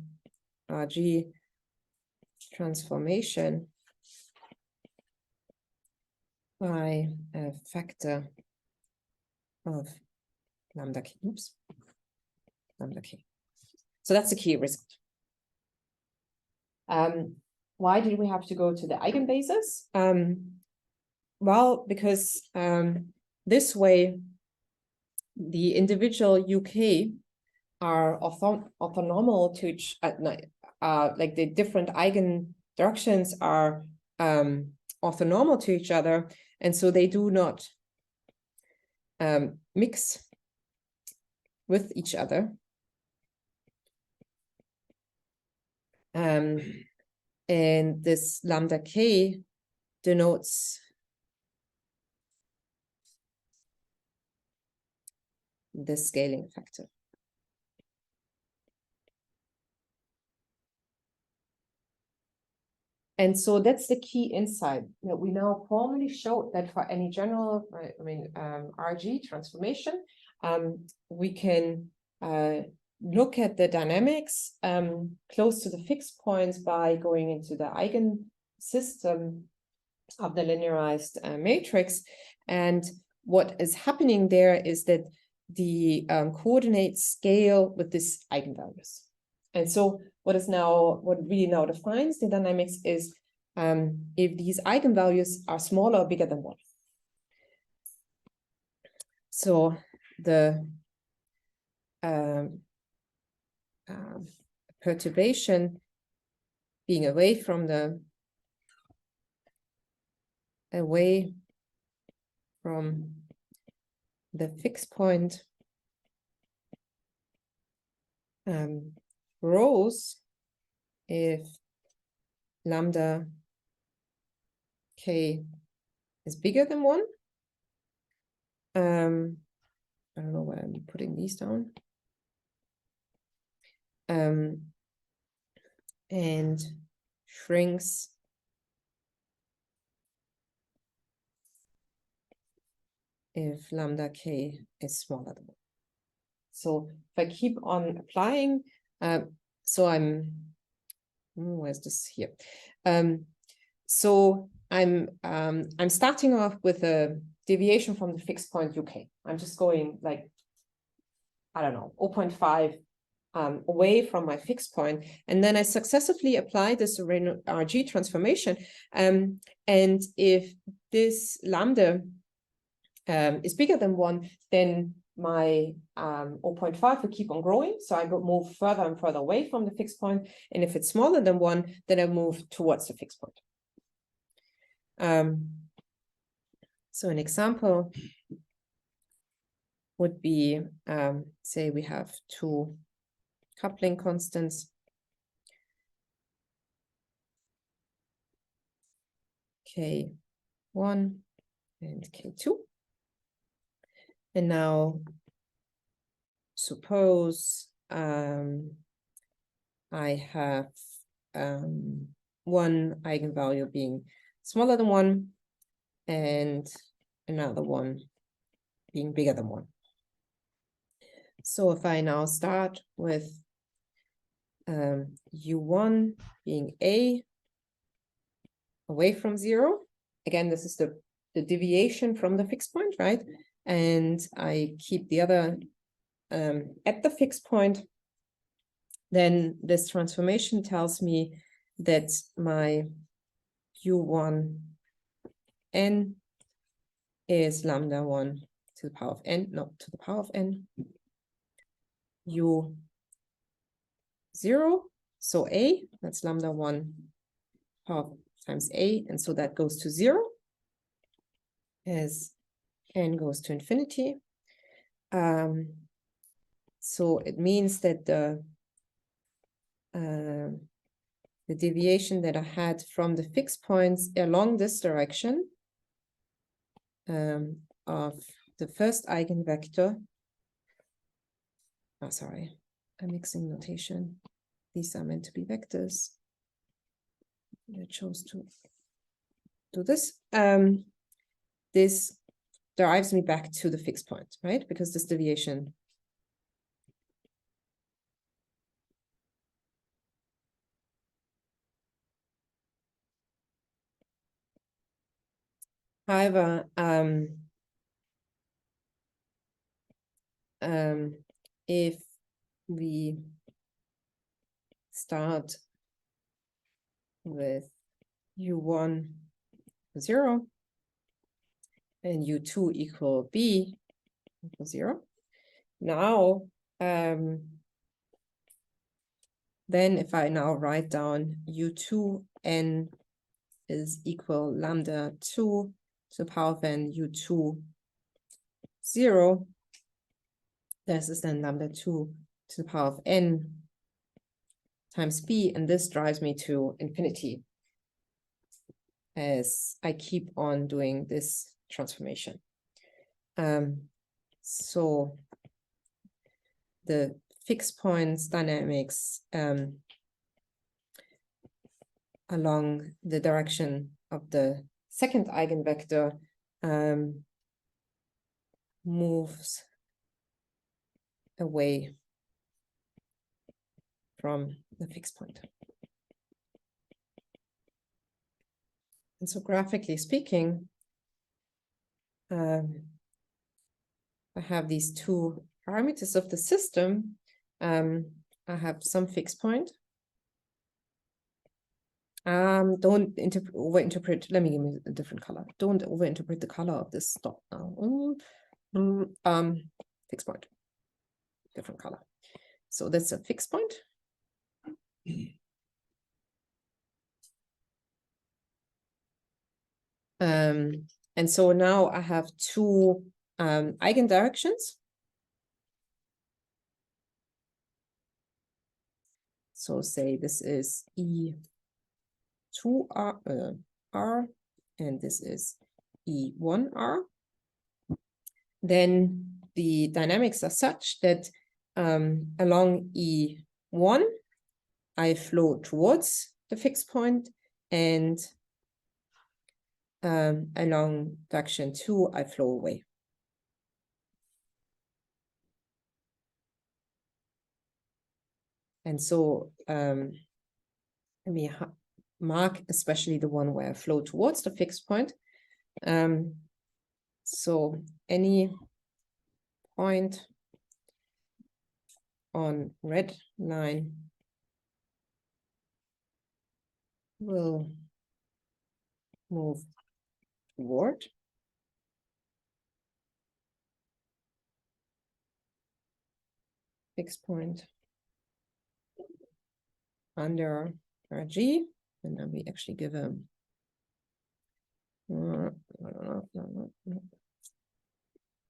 RG transformation by a factor of lambda k, lambda k. So that's the key result. Why did we have to go to the eigenbasis? Well, because this way the individual UK are orthonormal to each, like the different eigen directions are orthonormal to each other, and so they do not mix with each other. And this lambda k denotes this scaling factor. And so that's the key insight that we now formally showed that for any general, RG transformation, we can look at the dynamics close to the fixed points by going into the eigen system of the linearized matrix. And what is happening there is that the coordinates scale with these eigenvalues. And so what really now defines the dynamics is if these eigenvalues are smaller or bigger than 1. So the perturbation being away from the fixed point grows if lambda k is bigger than 1. I don't know where I'm putting these down. And shrinks if lambda k is smaller than 1. So if I keep on applying, so where's this here? So I'm starting off with a deviation from the fixed point UK. I'm just going like, I don't know, 0.5 away from my fixed point. And then I successively apply this RG transformation. And if this lambda is bigger than 1, then my 0.5 will keep on growing. So I move further and further away from the fixed point. And if it's smaller than 1, then I move towards the fixed point. So an example would be, say we have 2 coupling constants. K1 and K2. And now suppose I have one eigenvalue being smaller than 1 and another one being bigger than 1. So if I now start with U1 being A away from 0, again, this is the deviation from the fixed point, right? And I keep the other at the fixed point, then this transformation tells me that my U1 n is lambda 1 to the power of n, not to the power of n, U0, so A, that's lambda 1 power times A, and so that goes to 0 as n goes to infinity. So it means that the deviation that I had from the fixed points along this direction of the first eigenvector, oh, sorry, I'm mixing notation. These are meant to be vectors. I chose to do this. This drives me back to the fixed point, right? Because this deviation however, if we start with U1 0 and U2 equal B equal 0, now then if I now write down U2n is equal lambda 2 to the power of n U2 0, this is then lambda 2 to the power of n times b, and this drives me to infinity as I keep on doing this transformation. So the fixed points dynamics along the direction of the second eigenvector moves away from the fixed point. And so graphically speaking, I have these two parameters of the system. I have some fixed point. Don't overinterpret. Let me give me a different color. Don't overinterpret the color of this stop now. Fixed point. Different color. So that's a fixed point. And so now I have two eigendirections. So say this is E2R, R, and this is E1R. Then the dynamics are such that along E1, I flow towards the fixed point, and along direction 2, I flow away. And so let me mark especially the one where I flow towards the fixed point. So any point on red line will move toward fixed point under RG, and then we actually give a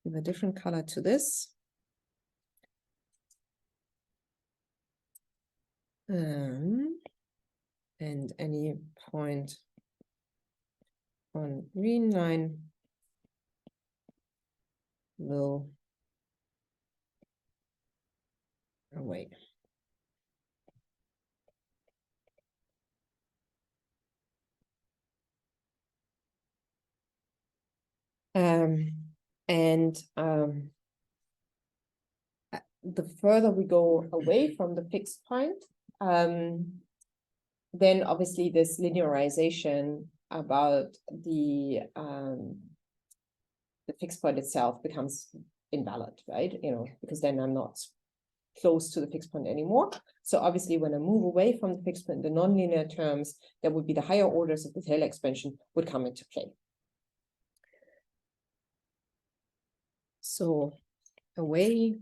give a different color to this. And any point on green line will away. The further we go away from the fixed point, then obviously this linearization about the fixed point itself becomes invalid, right? You know, because then I'm not close to the fixed point anymore. So obviously when I move away from the fixed point, the nonlinear terms, that would be the higher orders of the Taylor expansion would come into play. So away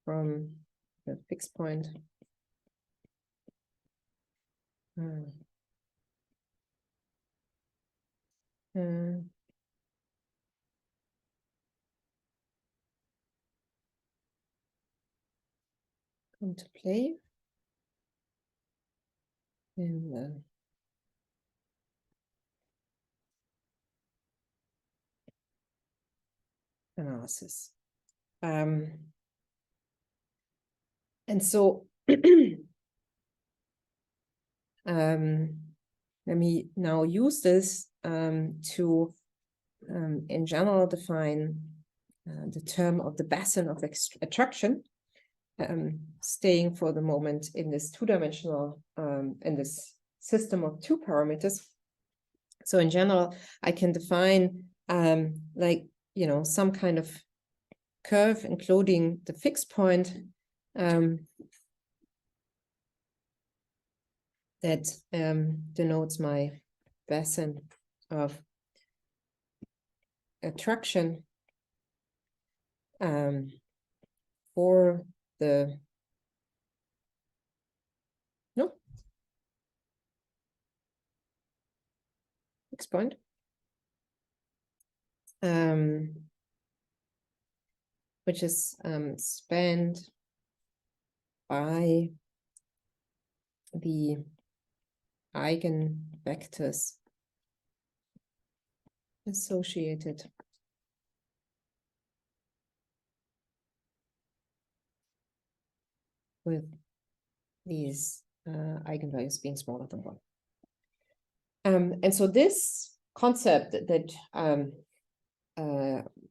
from the fixed point. Come to play in the analysis. And so let me now use this to in general define the term of the basin of attraction, staying for the moment in this two-dimensional, in this system of two parameters. So in general, I can define like, you know, some kind of curve including the fixed point that denotes my basin of attraction for the fixed point, which is spanned by the eigenvectors associated with these eigenvalues being smaller than 1. And so this concept that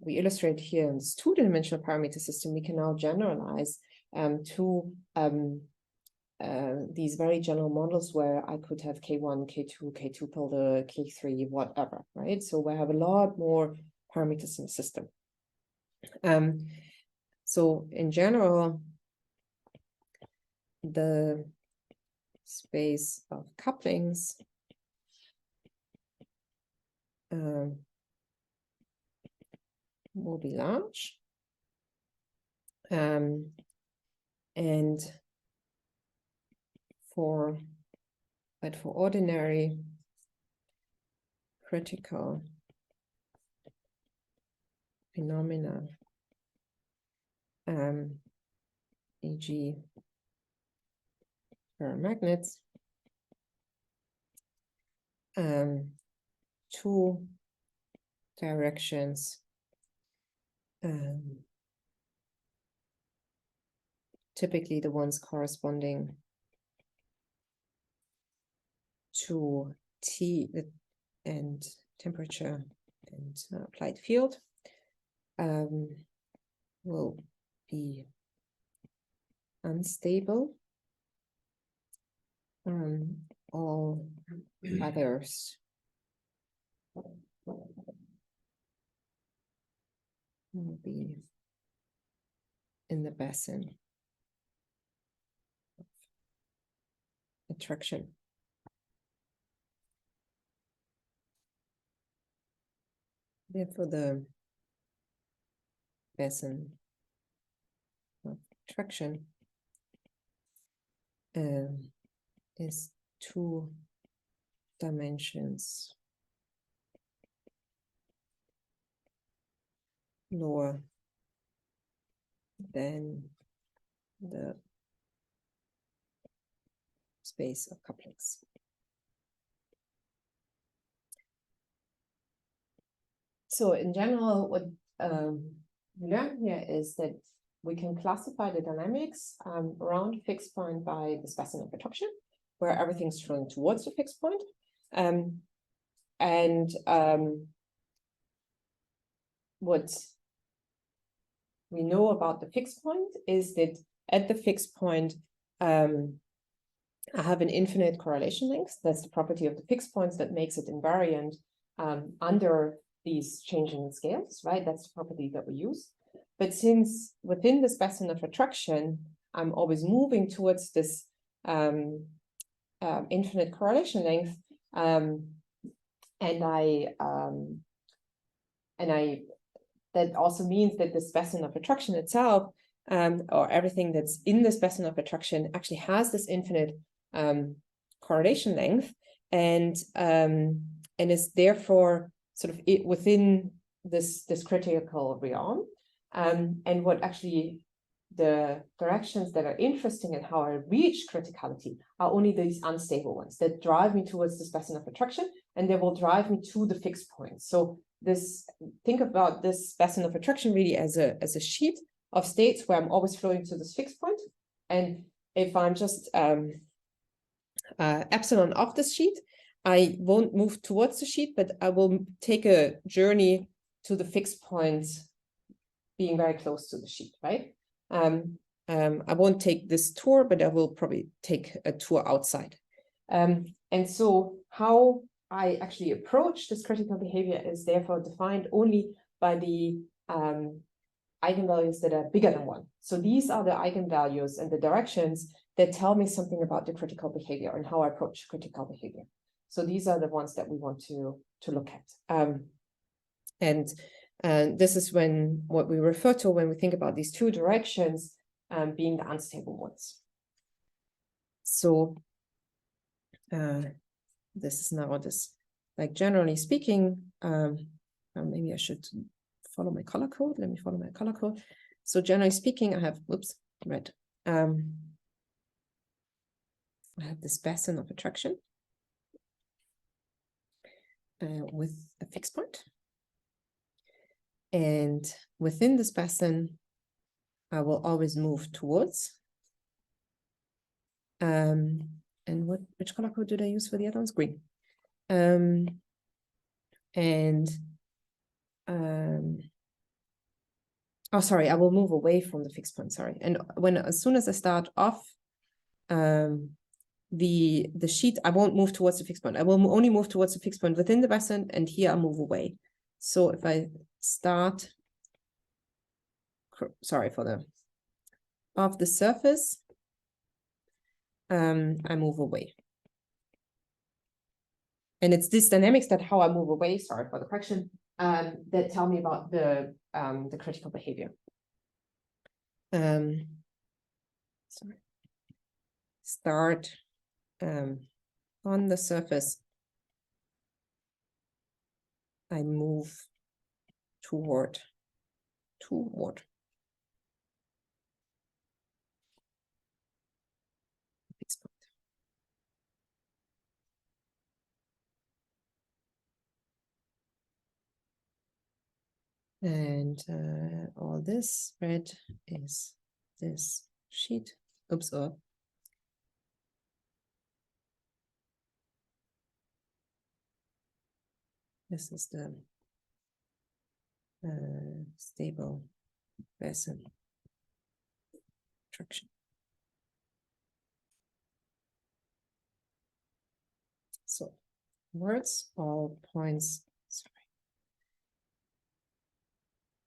we illustrate here in this two-dimensional parameter system, we can now generalize to these very general models where I could have K1, K2, K2 tilde, K3, whatever, right? So we have a lot more parameters in the system. So in general, the space of couplings will be large. And for ordinary critical phenomena, e.g. ferromagnets, two directions typically the ones corresponding to T and temperature and applied field will be unstable. All others will be in the basin of attraction. Therefore, the basin of attraction is 2 dimensions lower than the space of couplings. So in general, what we learn here is that we can classify the dynamics around a fixed point by the basin of attraction, where everything's flowing towards the fixed point. What we know about the fixed point is that at the fixed point, I have an infinite correlation length. That's the property of the fixed points that makes it invariant under these changing scales, right? That's the property that we use. But since within this basin of attraction, I'm always moving towards this infinite correlation length, that also means that this basin of attraction itself, or everything that's in this basin of attraction, actually has this infinite correlation length, and is therefore sort of within this critical realm. And what actually the directions that are interesting in how I reach criticality are only these unstable ones that drive me towards this basin of attraction, and they will drive me to the fixed point. So think about this basin of attraction really as a sheet of states where I'm always flowing to this fixed point. And if I'm just epsilon off this sheet, I won't move towards the sheet, but I will take a journey to the fixed point being very close to the sheet, right? I won't take this tour, but I will probably take a tour outside. And so how I actually approach this critical behavior is therefore defined only by the eigenvalues that are bigger than 1. So these are the eigenvalues and the directions that tell me something about the critical behavior and how I approach critical behavior. So these are the ones that we want to look at. And this is what we refer to when we think about these 2 directions being the unstable ones. So this is now this, like generally speaking, maybe I should follow my color code. Let me follow my color code. So generally speaking, I have, red. I have this basin of attraction with a fixed point. And within this basin, I will always move towards And which color code did I use for the other ones? Green. Oh, sorry, I will move away from the fixed point, sorry. And as soon as I start off the sheet, I won't move towards the fixed point. I will only move towards the fixed point within the basin, and here I move away. So if I start, sorry for the, of the surface, I move away. And it's this dynamics that how I move away, sorry for the correction, that tell me about the critical behavior. Sorry. Start on the surface. I move toward fixed point. And all this red is this sheet. Oops, this is the stable basin traction. So words, all points, sorry.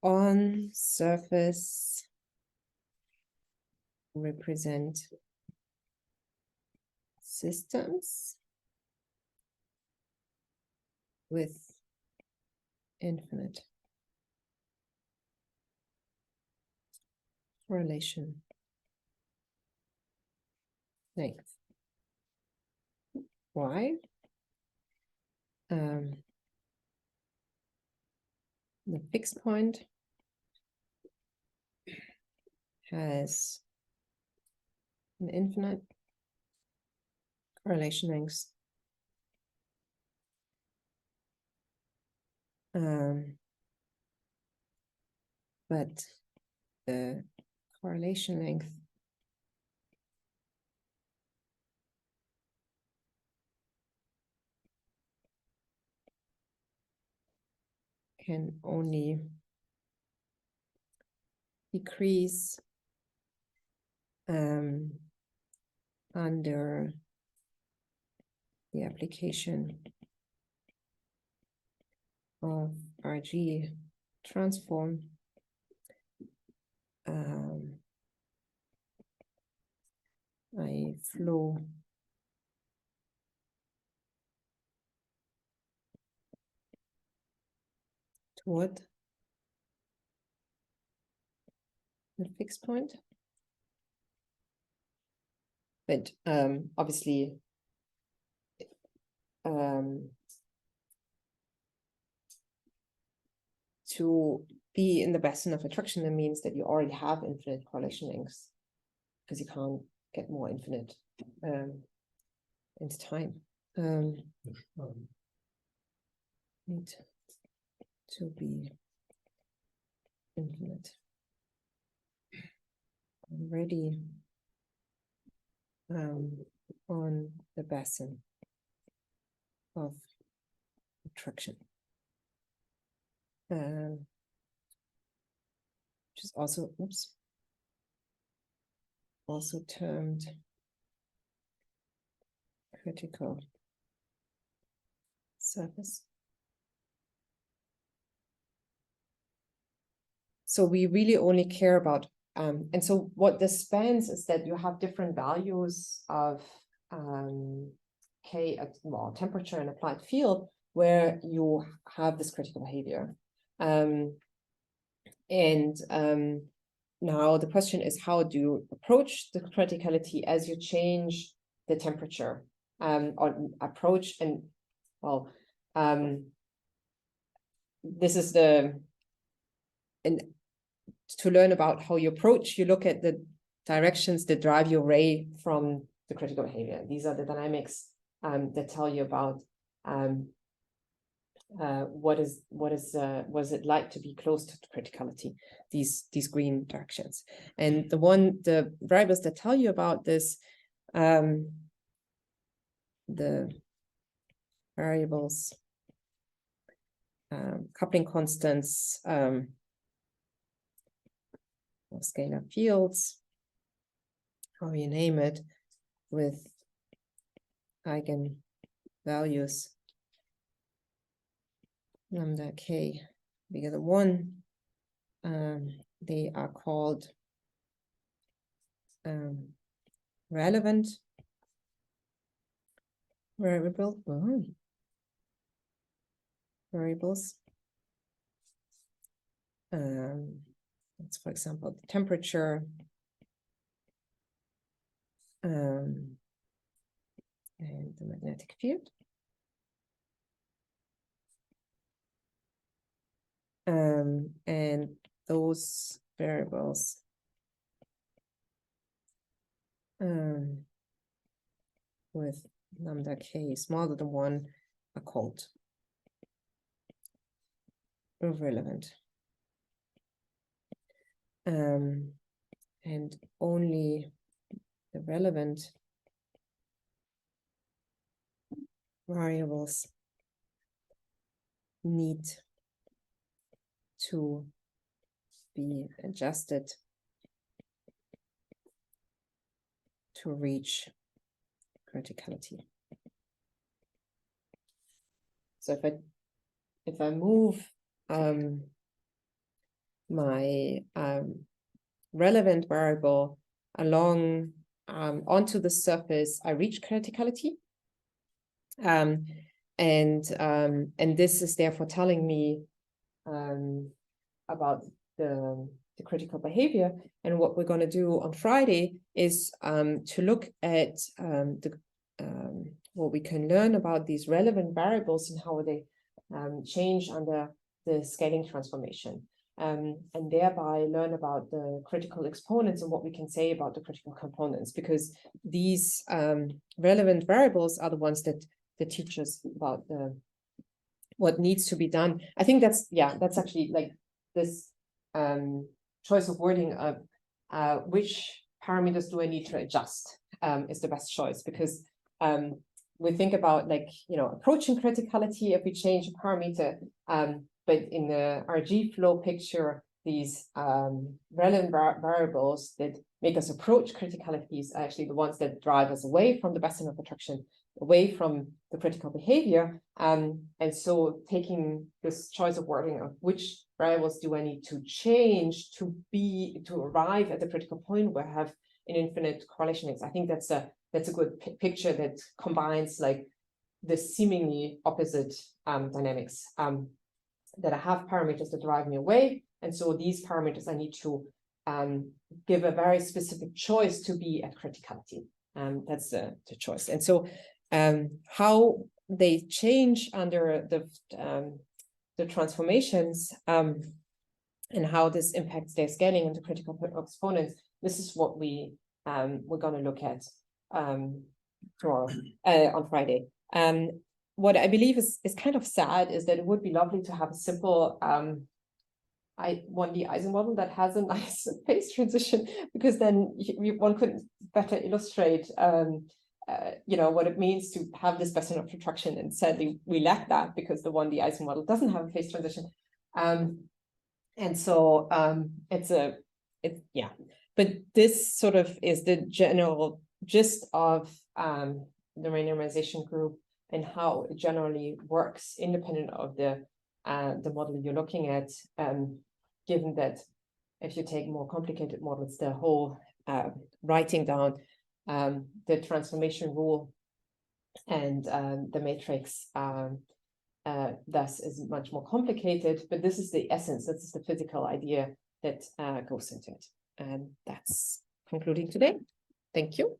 On surface represent systems with infinite correlation length. Why? The fixed point has an infinite correlation length. But the correlation length can only decrease under the application of RG transform I flow toward the fixed point. But obviously to be in the basin of attraction, that means that you already have infinite correlation lengths, because you can't get more infinite into time. Need to be infinite already on the basin of attraction. Which is also, also termed critical surface. So we really only care about, and so what this spans is that you have different values of K, well, temperature and applied field, where you have this critical behavior. Now the question is, how do you approach the criticality as you change the temperature, or approach, and well, this is and to learn about how you approach, you look at the directions that drive your ray from the critical behavior. These are the dynamics that tell you about what is it like to be close to criticality, these green directions. And the variables that tell you about this the variables, coupling constants, or scalar fields, how you name it, with eigenvalues lambda k bigger than 1. They are called relevant variables. That's, for example, the temperature, and the magnetic field. And those variables with lambda k smaller than 1 are called irrelevant. And only the relevant variables need to be adjusted to reach criticality. So if I move my relevant variable along onto the surface, I reach criticality. And this is therefore telling me about the critical behavior. And what we're going to do on Friday is to look at what we can learn about these relevant variables and how they change under the scaling transformation. And thereby learn about the critical exponents and what we can say about the critical components, because these relevant variables are the ones that teach us about what needs to be done. I think that's actually like this choice of wording of which parameters do I need to adjust is the best choice, because we think about, like, approaching criticality if we change a parameter, but in the RG flow picture, these relevant variables that make us approach criticalities are actually the ones that drive us away from the best of attraction, away from the critical behavior. And so taking this choice of wording of which variables do I need to change to arrive at the critical point where I have an infinite correlation X, I think that's a good picture that combines like the seemingly opposite dynamics. That I have parameters that drive me away, and so these parameters I need to give a very specific choice to be at criticality. That's the choice. And so how they change under the transformations and how this impacts their scaling into critical exponents, this is what we're going to look at tomorrow on Friday. What I believe is kind of sad is that it would be lovely to have a simple 1D Ising model that has a nice phase transition, because then one could better illustrate what it means to have this best enough attraction. And sadly, we lack that because the 1D Ising model doesn't have a phase transition. And so but this sort of is the general gist of the renormalization group and how it generally works independent of the model you're looking at, given that if you take more complicated models, the whole writing down the transformation rule and the matrix thus is much more complicated, but this is the essence, this is the physical idea that goes into it. And that's concluding today. Thank you.